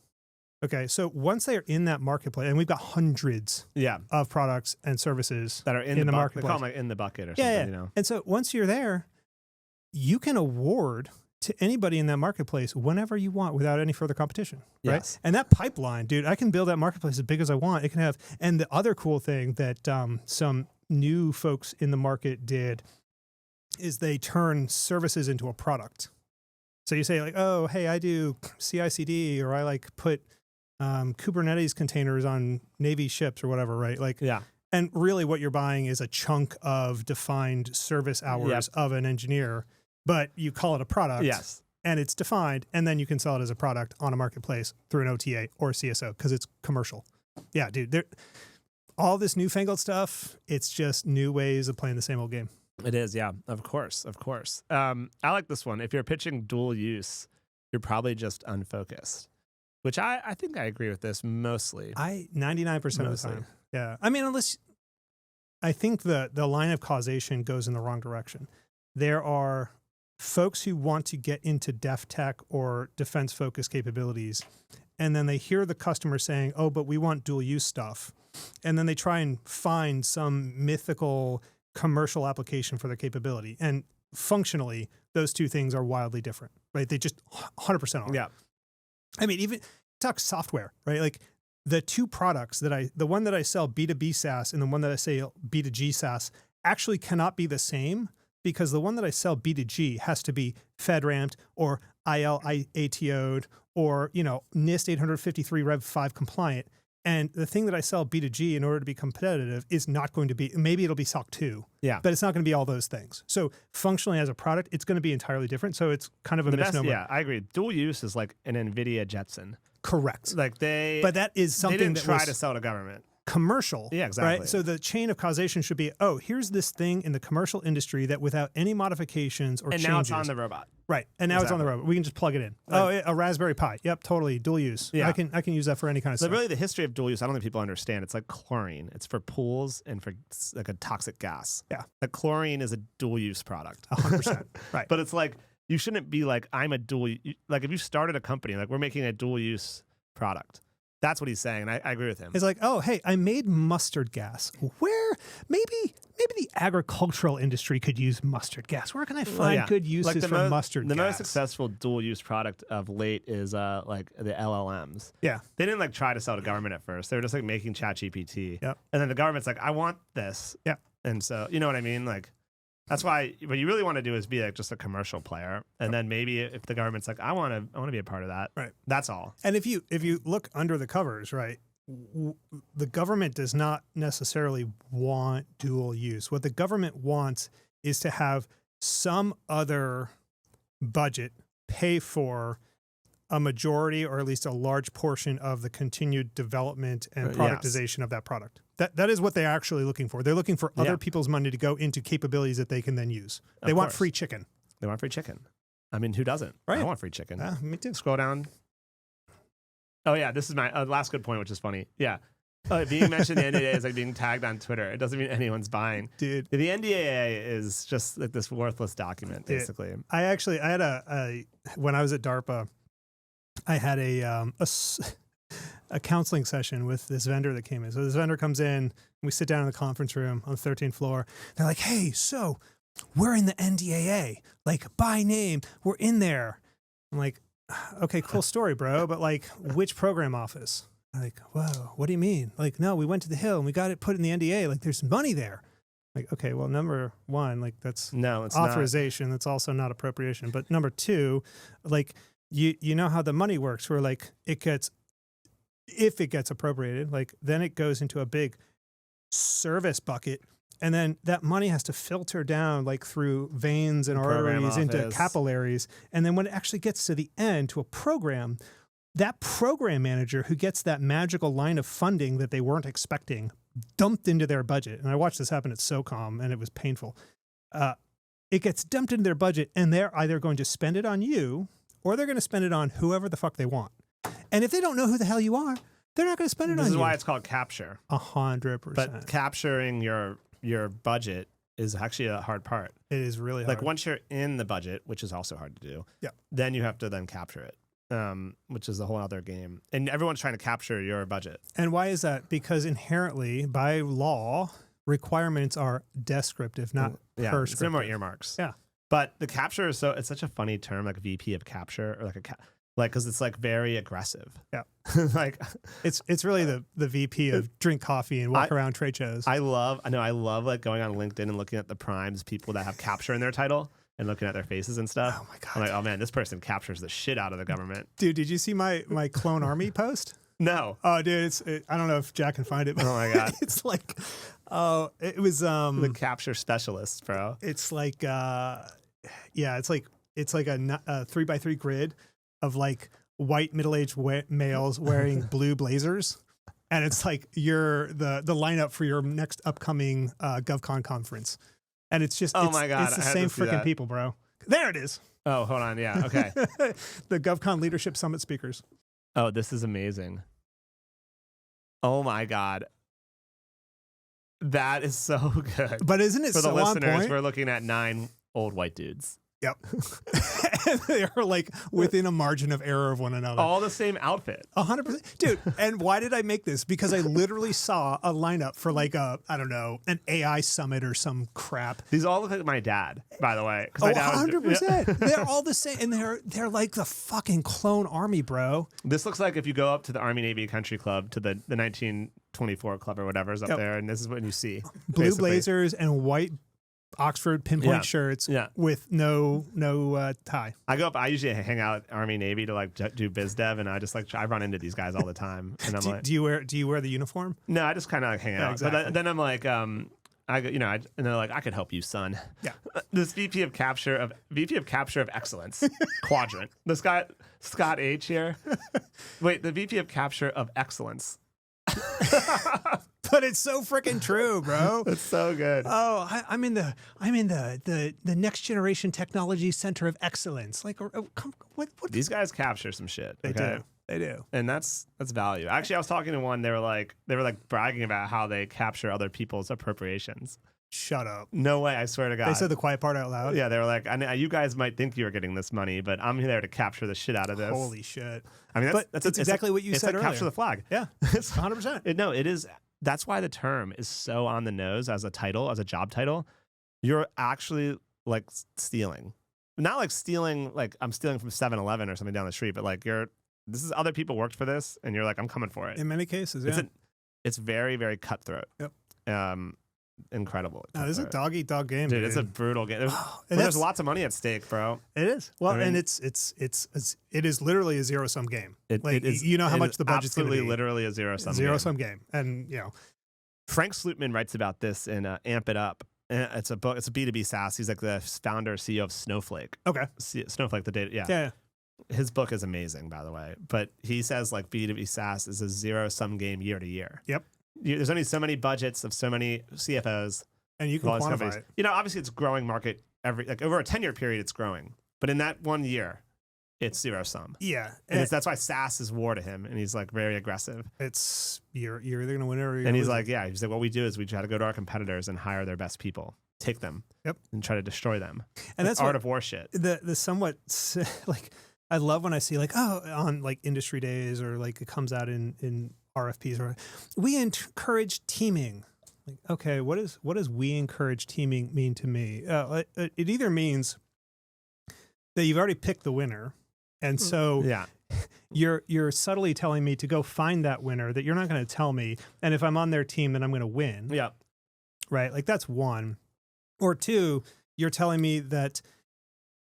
Okay, so once they are in that marketplace, and we've got hundreds of products and services that are in the marketplace. They call them in the bucket or something, And so once you're there, you can award to anybody in that marketplace whenever you want without any further competition, right? Yes. And that pipeline, dude, I can build that marketplace as big as I want. It can have, and the other cool thing that some new folks in the market did is they turn services into a product. So you say like, oh, hey, I do CI/CD, or I put Kubernetes containers on Navy ships or whatever, right? And really what you're buying is a chunk of defined service hours of an engineer, but you call it a product. Yes. And it's defined, and then you can sell it as a product on a marketplace through an OTA or a CSO because it's commercial. Yeah, dude. All this newfangled stuff, it's just new ways of playing the same old game. It is, yeah. Of course. I like this one. If you're pitching dual use, you're probably just unfocused, which I think I agree with this mostly. 99% of the time. Yeah. I mean, unless I think the line of causation goes in the wrong direction. There are folks who want to get into def tech or defense focused capabilities, and then they hear the customer saying, oh, but we want dual use stuff. And then they try and find some mythical commercial application for their capability. And functionally, those two things are wildly different, right? They just 100% are. Yeah. I mean, even talk software, right? Like the 2 products the one that I sell B2B SaaS and the one that I sell B2G SaaS actually cannot be the same, because the one that I sell B2G has to be FedRAMPed or IL-ATO'd or, NIST 853 Rev 5 compliant. And the thing that I sell B2G in order to be competitive is not going to be, maybe it'll be SOC 2, but it's not going to be all those things. So functionally as a product, it's going to be entirely different. So it's kind of a misnomer. Yeah, I agree. Dual use is like an NVIDIA Jetson. Correct. But that is something they didn't try to sell to government. commercial. Yeah, exactly. Right? So the chain of causation should be, oh, here's this thing in the commercial industry that without any modifications or And changes. now it's on the robot. Right. And now it's on the Exactly. robot. We can just plug it in. A Raspberry Pi. Yep, totally. Dual use. Yeah. I can use that for any kind of So stuff. really, the history of dual use, I don't think people understand. It's like chlorine. It's for pools and for like a toxic gas. Yeah. Like chlorine is a dual use product. 100%. Right. But it's like, you shouldn't be like, I'm a dual, like if you started a company, like we're making a dual use product. That's what he's saying. And I agree with him. It's like, oh, hey, I made mustard gas. Where maybe the agricultural industry could use mustard gas. Where can I find good uses for mustard the gas? most successful dual use product of late is like the LLMs. Yeah. They didn't like try to sell to government at first. They were just like making ChatGPT. Yep. And then the government's like, I want this. Yeah. And so, you know what I mean? Like, that's why what you really want to do is be like just a commercial player. And then maybe if the government's like, I want to be a part of that. Right. That's all. And if you look under the covers, right, the government does not necessarily want dual use. What the government wants is to have some other budget pay for a majority or at least a large portion of the continued development and productization of that product. That is what they're actually looking for. They're looking for other people's money to go into capabilities that they can then use. They want free chicken. They want free chicken. I mean, who doesn't? Right. I want free chicken. Me too. Scroll down. Oh, yeah. This is my last good point, which is funny. Yeah. Being mentioned in the NDA is like being tagged on Twitter. It doesn't mean anyone's buying. Dude. The NDAA is just like this worthless document, basically. I had when I was at DARPA, I had a counseling session with this vendor that came in. So this vendor comes in, and we sit down in the conference room on the 13th floor. They're like, hey, so we're in the NDAA, like by name, we're in there. I'm like, okay, cool story, bro. But like, which program office? I'm like, whoa, what do you mean? Like, no, we went to the Hill and we got it put in the NDA. Like, there's money there. Like, okay, well, number one, like that's it's authorization. That's also not appropriation. But number two, like, you know how the money works, where like if it gets appropriated, like then it goes into a big service bucket, and then that money has to filter down like through veins and arteries into capillaries, and then when it actually gets to the end to a program, that program manager who gets that magical line of funding that they weren't expecting dumped into their budget. And I watched this happen at SOCOM, and it was painful. It gets dumped into their budget, and they're either going to spend it on you, or they're going to spend it on whoever the fuck they want. And if they don't know who the hell you are, they're not going to spend it on you. This is why it's called capture. 100%. But capturing your budget is actually a hard part. It is really hard. Like once you're in the budget, which is also hard to do, then you have to then capture it, which is a whole other game. And everyone's trying to capture your budget. And why is that? Because inherently, by law, requirements are descriptive, not prescriptive. There are more earmarks. Yeah. But the capture is it's such a funny term, like VP of capture, or like because it's like very aggressive. Yeah. Like it's really the VP of drink coffee and walk around trade shows. I love like going on LinkedIn and looking at the primes, people that have capture in their title and looking at their faces and stuff. Oh my God. I'm like, oh man, this person captures the shit out of the government. Dude, did you see my clone army post? No. Oh, dude, I don't know if Jack can find it. But Oh my God. it's like, it was the capture specialist, bro. It's like, it's like a 3x3 grid of like white middle-aged males wearing blue blazers, and it's like the lineup for your next upcoming GovCon conference, and it's just my God, it's the same freaking people, bro. There it is. Oh, hold on, yeah, okay. The GovCon Leadership Summit speakers. Oh, this is amazing. Oh my God. That is so good. But isn't it for the so on listeners? point? We're looking at 9 old white dudes. Yep. And they're like within a margin of error of one another. All the same outfit. 100%. Dude, and why did I make this? Because I literally saw a lineup for like an AI summit or some crap. These all look like my dad, by the way. Oh, 100%. They're all the same. And they're like the fucking clone army, bro. This looks like if you go up to the Army Navy Country Club, to the 1924 club or whatever is up there, and this is what you see. Blue basically. blazers and white Oxford pinpoint shirts with no tie. I usually hang out at Army Navy to like do biz dev, and I run into these guys all the time. And I'm do you wear the uniform? No, I just kind of like hang out. Exactly. But then I'm like, and they're like, I could help you, son. Yeah. This VP of capture of excellence quadrant. This guy Scott H here. Wait, the VP of capture of excellence. but it's so freaking true, bro. It's so good. Oh, I'm in the next generation technology center of excellence. Like, what These guys capture some shit. Okay? They do. And that's value. Actually, I was talking to one. They were like bragging about how they capture other people's appropriations. Shut up. No way! I swear to God. They said the quiet part out loud. Yeah, they were like, you guys might think you're getting this money, but I'm there to capture the shit out of this. Holy shit! I mean, that's exactly what you said earlier. Capture the flag. Yeah, it's 100%. No, it is. That's why the term is so on the nose as a title, as a job title. You're actually like stealing, not like stealing, like I'm stealing from 7-Eleven or something down the street, but like this is other people worked for this, and you're like, I'm coming for it. In many cases, yeah. It's very, very cutthroat. Yep. Incredible. No, this is a dog-eat-dog game, dude. It's a brutal game. There's lots of money at stake, bro. It is. Well, I mean, and it is literally a zero-sum game. It is. You know how much the budget's going to be. Absolutely, literally a zero-sum game. Zero-sum game. And, you know. Frank Slootman writes about this in Amp It Up. It's a book. It's a B2B SaaS. He's like the founder, CEO of Snowflake. Okay. Snowflake, the data. Yeah. His book is amazing, by the way. But he says like B2B SaaS is a zero-sum game year to year. Yep. There's only so many budgets of so many CFOs. And you can quantify it. You know, obviously it's growing market over a 10-year period, it's growing. But in that 1 year, it's zero sum. Yeah. And that's why SaaS is war to him. And he's like very aggressive. It's you're either going to win or you're going to lose. And he's like, he's like, what we do is we try to go to our competitors and hire their best people, take them, and try to destroy them. And that's art of war shit. The somewhat like, I love when I see like, on like industry days or like it comes out in RFPs or we encourage teaming. Like, okay, what does we encourage teaming mean to me? It either means that you've already picked the winner, and so you're subtly telling me to go find that winner that you're not going to tell me, and if I'm on their team, then I'm going to win. Yeah, right. Like that's one, or two. You're telling me that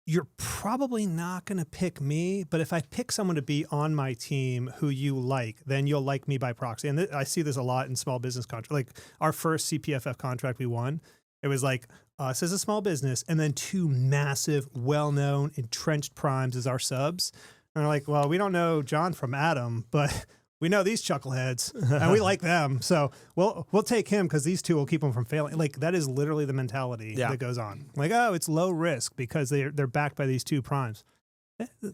you're probably not going to pick me, but if I pick someone to be on my team who you like, then you'll like me by proxy. And I see this a lot in small business contracts. Like our first CPFF contract we won, it was like us as a small business and then two massive, well-known, entrenched primes as our subs. And we're like, well, we don't know John from Adam, but we know these chuckleheads and we like them. So we'll take him because these two will keep him from failing. Like that is literally the mentality that goes on. Like, oh, it's low risk because they're backed by these two primes.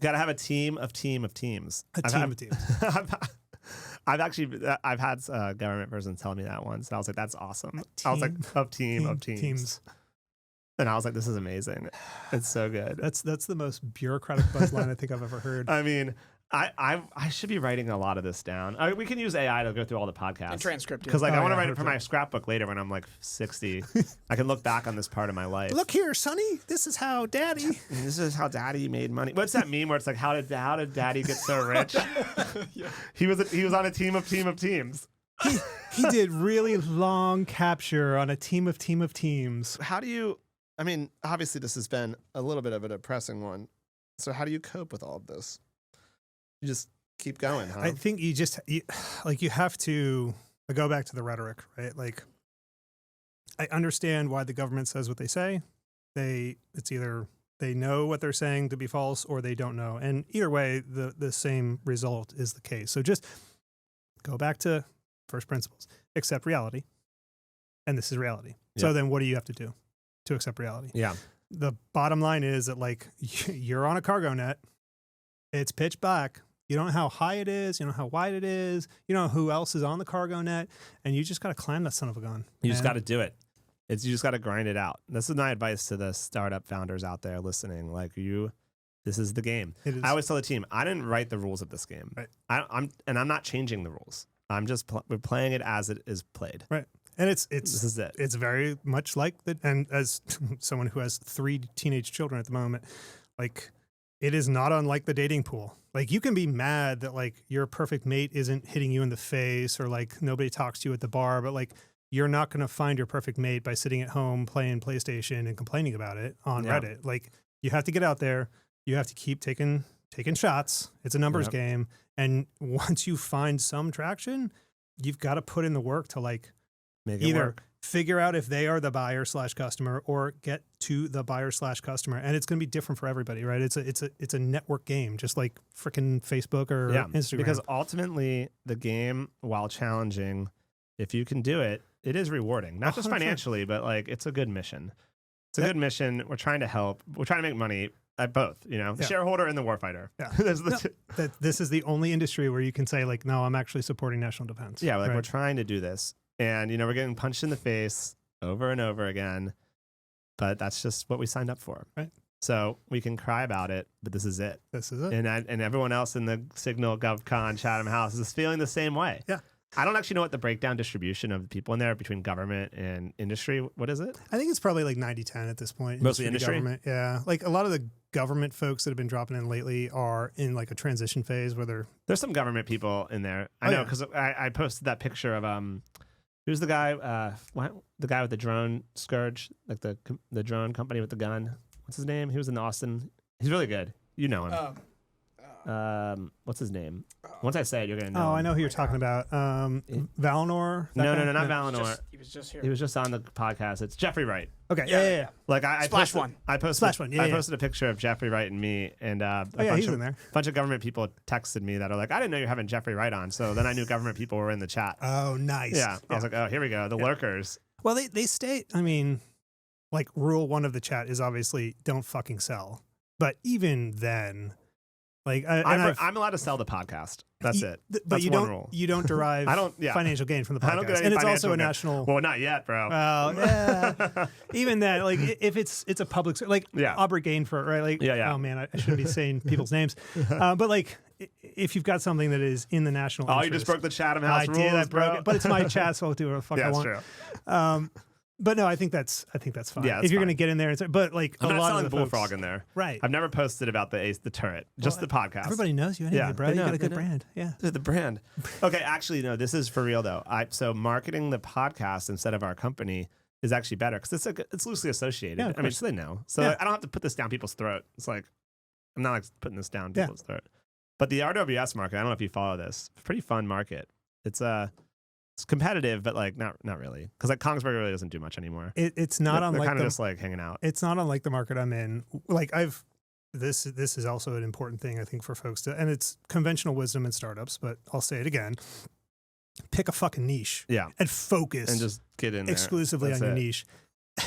Got to have a team of teams. A team of teams. I've had a government person tell me that once. And I was like, that's awesome. I was like, of teams. And I was like, this is amazing. It's so good. That's the most bureaucratic buzz line I think I've ever heard. I mean, I should be writing a lot of this down. We can use AI to go through all the podcasts and transcript it. Because like I want to write it for my scrapbook later when I'm like 60. I can look back on this part of my life. Look here, Sonny. This is how Daddy. This is how Daddy made money. What's that meme where it's like how did Daddy get so rich? He was on a team of teams. He did really long capture on a team of teams. How do you? I mean, obviously this has been a little bit of a depressing one. So how do you cope with all of this? You just keep going, huh? I think you have to go back to the rhetoric, right? Like, I understand why the government says what they say. It's either they know what they're saying to be false or they don't know. And either way, the same result is the case. So just go back to first principles. Accept reality. And this is reality. Yeah. So then what do you have to do to accept reality? Yeah. The bottom line is that like you're on a cargo net. It's pitch black. You don't know how high it is. You don't know how wide it is. You don't know who else is on the cargo net. And you just got to climb that son of a gun. You just got to do it. You just got to grind it out. This is my advice to the startup founders out there listening. Like this is the game. I always tell the team, I didn't write the rules of this game. Right. I'm not changing the rules. I'm just we're playing it as it is played. Right. And this is it. It's very much like that. And as someone who has 3 teenage children at the moment, like it is not unlike the dating pool. Like you can be mad that like your perfect mate isn't hitting you in the face or like nobody talks to you at the bar, but like you're not going to find your perfect mate by sitting at home playing PlayStation and complaining about it on Reddit. Like you have to get out there. You have to keep taking shots. It's a numbers game. And once you find some traction, you've got to put in the work to like make it either work. Figure out if they are the buyer/customer or get to the buyer/customer. And it's going to be different for everybody, right? It's a network game, just like freaking Facebook or Instagram. Because ultimately the game, while challenging, if you can do it, it is rewarding. Not just 100%. financially, but like it's a good mission. It's a good mission. We're trying to help. We're trying to make money at both, the shareholder and the warfighter. Yeah. This is the only industry where you can say like, no, I'm actually supporting national defense. Yeah, like we're trying to do this. And, we're getting punched in the face over and over again. But that's just what we signed up for. Right. So we can cry about it, but this is it. This is it. And everyone else in the Signal, GovCon, Chatham House is feeling the same way. Yeah. I don't actually know what the breakdown distribution of the people in there between government and industry. What is it? I think it's probably like 90-10 at this point. Mostly industry? Government. Yeah. Like a lot of the government folks that have been dropping in lately are in like a transition phase where there's some government people in there. I know because I posted that picture of who's the guy? The guy with the drone scourge, like the drone company with the gun. What's his name? He was in Austin. He's really good. You know him. What's his name? Once I say it, you're gonna know. Oh, I know who you're talking about. Valinor? No, not Valinor. He was just here. He was just on the podcast. It's Jeffrey Wright. Okay, yeah. Like I Splash posted, One. I posted Splash One. I posted a picture of Jeffrey Wright and me, and he's in there. A bunch of government people texted me that are like, I didn't know you're having Jeffrey Wright on. So then I knew government people were in the chat. Oh, nice. Yeah, I was like, oh, here we go, the lurkers. Well, they state. I mean, like rule one of the chat is obviously don't fucking sell. But even then. Like I'm allowed to sell the podcast. That's it. But you one don't. rule. You don't derive financial gain from the podcast. I don't get any and it's financial also a gain. national. Well, not yet, bro. Well, yeah. Even that, like, if it's a public, like Aubrey Gainford, right? Like, oh man, I shouldn't be saying people's names, but like, if you've got something that is in the national, interest, you just broke the Chatham House rules, I broke bro. it, but it's my chat, so I'll do what the fuck I want. True. But no, I think that's fine. Yeah, if you're going to get in there, but like I'm a not lot selling of the Bullfrog folks, in there. Right. I've never posted about the turret, just the podcast. Everybody knows you anyway, bro. You got a good brand. Yeah. The brand. Okay, actually, no, this is for real though. So marketing the podcast instead of our company is actually better because it's loosely associated. Yeah, I mean, so they know. So I don't have to put this down people's throat. It's like I'm not like putting this down people's throat. But the RWS market, I don't know if you follow this. Pretty fun market. It's competitive, but like not really, because like Kongsberg really doesn't do much anymore. It's not they're unlike kind of just like hanging out. It's not unlike the market I'm in. Like this is also an important thing I think for folks to, and it's conventional wisdom in startups. But I'll say it again: pick a fucking niche, and focus, and just get in there. Exclusively on your niche.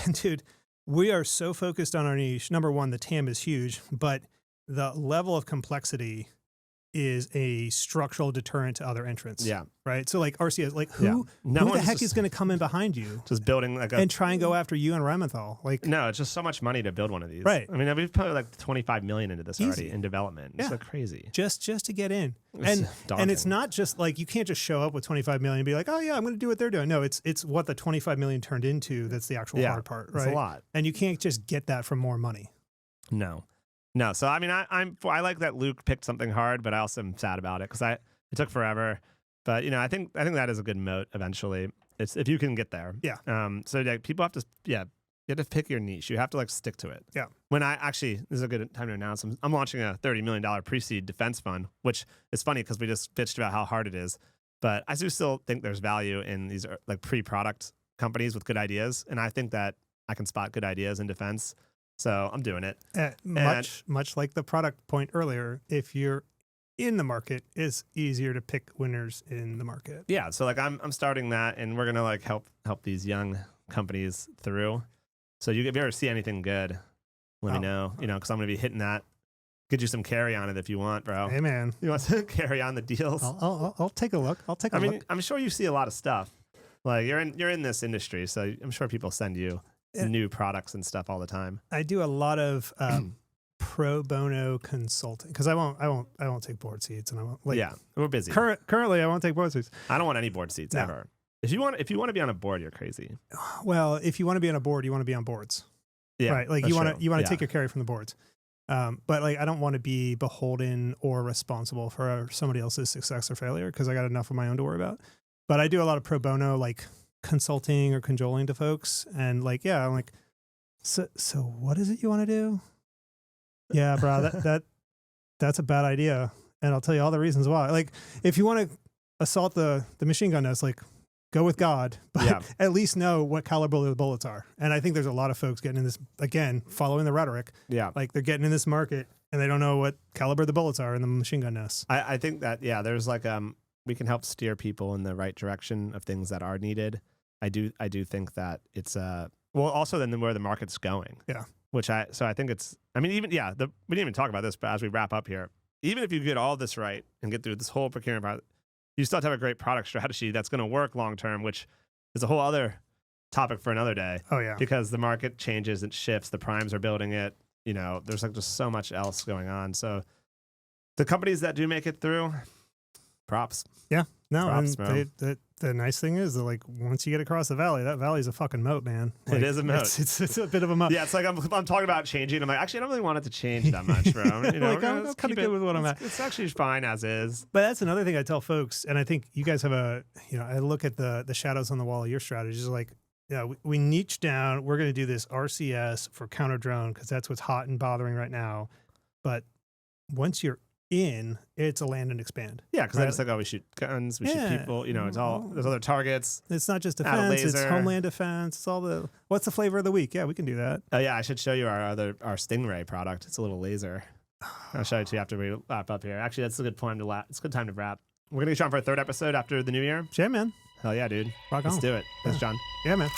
And dude, we are so focused on our niche. Number one, the TAM is huge, but the level of complexity is a structural deterrent to other entrants. Yeah. Right. So like RCS, like who the heck is going to come in behind you? Just building like and try and go after you and Rheinmetall. Like no, it's just so much money to build one of these. Right. I mean, we've put like 25 million into this already in development. It's like crazy. Just to get in. And it's not just like you can't just show up with 25 million and be like, oh yeah, I'm going to do what they're doing. No, it's what the 25 million turned into. That's the actual hard part. Right. It's a lot. And you can't just get that from more money. No, so I mean, I like that Luke picked something hard, but I also am sad about it because it took forever. But I think that is a good moat eventually. It's if you can get there. Yeah. So like people have to you have to pick your niche. You have to like stick to it. Yeah. When this is a good time to announce I'm launching a $30 million pre-seed defense fund, which is funny because we just bitched about how hard it is, but I do still think there's value in these like pre-product companies with good ideas, and I think that I can spot good ideas in defense. So I'm doing it. Much like the product point earlier, if you're in the market, it's easier to pick winners in the market. Yeah. So like I'm starting that, and we're gonna like help these young companies through. So if you ever see anything good, let me know. Because I'm gonna be hitting that. Get you some carry on it if you want, bro. Hey man, you want to carry on the deals? I'll take a look. I mean, I'm sure you see a lot of stuff. Like you're in this industry, so I'm sure people send you new products and stuff all the time. I do a lot of pro bono consulting because I won't take board seats, and I won't we're busy. Currently, I won't take board seats. I don't want any board seats ever. If you want to be on a board, you're crazy. Well, if you want to be on a board, you want to be on boards. Yeah, right. Like you want to take your carry from the boards. But like I don't want to be beholden or responsible for somebody else's success or failure because I got enough of my own to worry about. But I do a lot of pro bono like consulting or cajoling to folks, and like I'm like, so what is it you want to do? Yeah, bro, that's a bad idea, and I'll tell you all the reasons why. Like if you want to assault the machine gun nest, like go with God, but at least know what caliber the bullets are. And I think there's a lot of folks getting in this, again, following the rhetoric. Yeah, like they're getting in this market and they don't know what caliber the bullets are in the machine gun nest. I think that there's like we can help steer people in the right direction of things that are needed. I do think that it's well, also then where the market's going. Yeah. So I think it's, I mean, even, we didn't even talk about this, but as we wrap up here, even if you get all this right and get through this whole procurement process, you still have to have a great product strategy that's going to work long term, which is a whole other topic for another day. Oh yeah. Because the market changes, it shifts, the primes are building it, you know, there's like just so much else going on. So the companies that do make it through, props. Yeah. No, Props, and the nice thing is that like once you get across the valley, that valley's a fucking moat, man. Like, It is a moat. It's a bit of a moat. Yeah, it's like I'm talking about changing. I'm like, actually, I don't really want it to change that much, bro. You know, Like, I'm kind of good with what I'm at. It's actually fine as is. But that's another thing I tell folks, and I think you guys have I look at the shadows on the wall of your strategies, like, yeah, we niche down. We're going to do this RCS for counter drone because that's what's hot and bothering right now. But once you're in, it's a land and expand. Yeah, because then it's like, oh, we shoot guns, we shoot people. You know, it's all there's other targets. It's not just Add a defense; it's laser. homeland defense. It's all the. What's the flavor of the week? Yeah, we can do that. Oh yeah, I should show you our Stingray product. It's a little laser. I'll show it to you after we wrap up here. Actually, that's a good point to It's a good time to wrap. We're gonna get you on for a third episode after the new year. Yeah, man. Hell yeah, dude. Rock Let's on. do it. Thanks, John. Yeah, man.